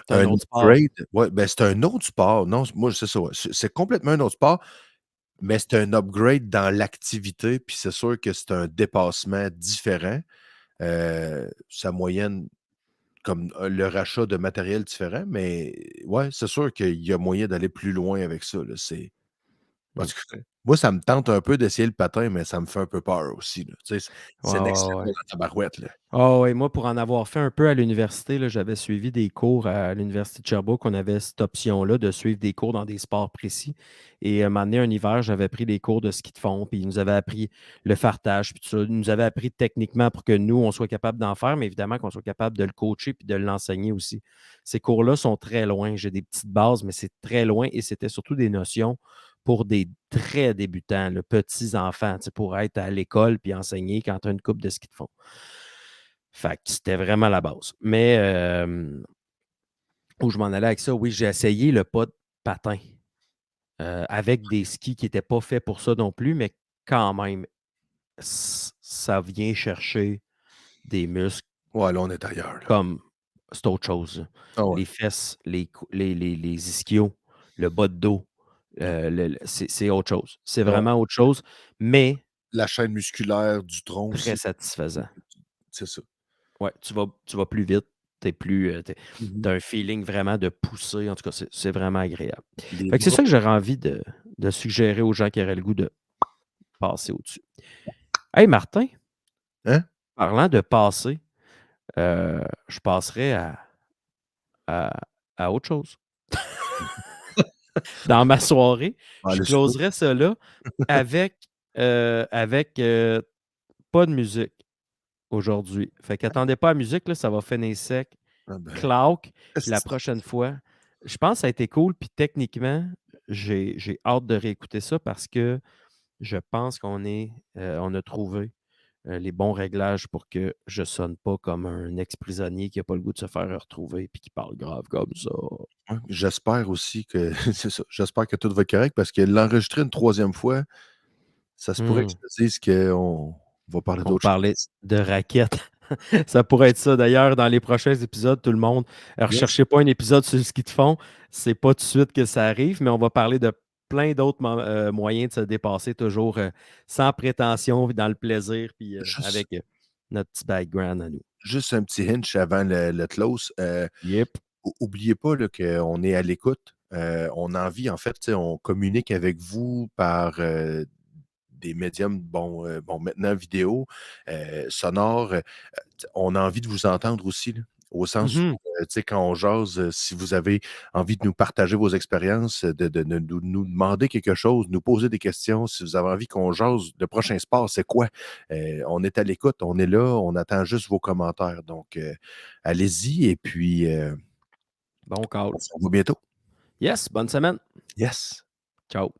C'est un
un
autre sport.
upgrade. Ouais, ben, c'est un autre sport. Non, moi, c'est ça, ouais. C'est complètement un autre sport, mais c'est un upgrade dans l'activité, puis c'est sûr que c'est un dépassement différent. Ça moyenne comme le rachat de matériel différent, mais ouais, c'est sûr qu'il y a moyen d'aller plus loin avec ça, là. En
Mmh.
tout cas, moi, ça me tente un peu d'essayer le patin, mais ça me fait un peu peur aussi, là. Tu sais,
Ouais,
c'est next
ouais, ouais.
level en tabarouette, là.
Ah ouais, moi, pour en avoir fait un peu à l'université, là, j'avais suivi des cours à l'université de Sherbrooke. On avait cette option-là de suivre des cours dans des sports précis. Et un moment donné, un hiver, j'avais pris des cours de ski de fond, puis ils nous avaient appris le fartage, puis tout ça. Ils nous avaient appris techniquement pour que nous, on soit capable d'en faire, mais évidemment qu'on soit capable de le coacher puis de l'enseigner aussi. Ces cours-là sont très loin. J'ai des petites bases, mais c'est très loin et c'était surtout des notions pour des très débutants, là, petits enfants, tu sais, pour être à l'école puis enseigner quand tu as une coupe de ski de fond. Fait que c'était vraiment la base. Mais où je m'en allais avec ça, oui, j'ai essayé le pas de patin avec des skis qui n'étaient pas faits pour ça non plus, mais quand même, ça vient chercher des muscles
Ouais, là, on est ailleurs, là.
comme c'est autre chose, là.
Ah ouais.
Les fesses, les ischios, le bas de dos, c'est autre chose. C'est
Ouais.
vraiment autre chose, mais
La chaîne musculaire du tronc
très
aussi.
satisfaisant.
C'est ça.
Ouais, tu vas plus vite, tu
Mmh.
as un feeling vraiment de pousser. En tout cas, c'est vraiment agréable.
Les
Fait que c'est
bras.
ça que j'aurais envie de suggérer aux gens qui auraient le goût de passer au-dessus. Hey Martin,
Hein?
parlant de passer, je passerai à à autre chose. Dans ma soirée, je
Aller souper?
closerais ça là avec, avec pas de musique aujourd'hui. Fait qu'attendez pas à la musique, là, ça va finir sec.
Ah ben,
Clark, puis la
esti
prochaine fois, je pense que ça a été cool, puis techniquement, j'ai hâte de réécouter ça parce que je pense on a trouvé, les bons réglages pour que je sonne pas comme un ex-prisonnier qui a pas le goût de se faire retrouver puis qui parle grave comme ça.
ouais, j'espère aussi que c'est ça, j'espère que tout va être correct parce que l'enregistrer une troisième fois, ça se pourrait que
Mmh.
je te dise qu'on va parler
On
d'autre
parlait
chose.
de raquettes. Ça pourrait être ça. D'ailleurs, dans les prochains épisodes, tout le monde,
Yes.
recherchez pas un épisode sur le ski de fond. C'est pas tout de suite que ça arrive, mais on va parler de plein d'autres moyens de se dépasser, toujours sans prétention, dans le plaisir, puis
Juste
avec notre petit background à nous.
juste un petit hinge avant le close.
Yep.
Oubliez pas là, qu'on est à l'écoute. On a envie, en fait, tu sais, on communique avec vous par des médiums, bon, maintenant vidéo, sonore. On a envie de vous entendre aussi, là, au sens
Mhm.
où, tu sais, quand on jase, si vous avez envie de nous partager vos expériences, de nous demander quelque chose, nous poser des questions, si vous avez envie qu'on jase, le prochain sport, c'est quoi? On est à l'écoute, on est là, on attend juste vos commentaires. Donc, allez-y et puis,
Bon call.
on se revoit bientôt.
Yes, bonne semaine.
Yes.
Ciao.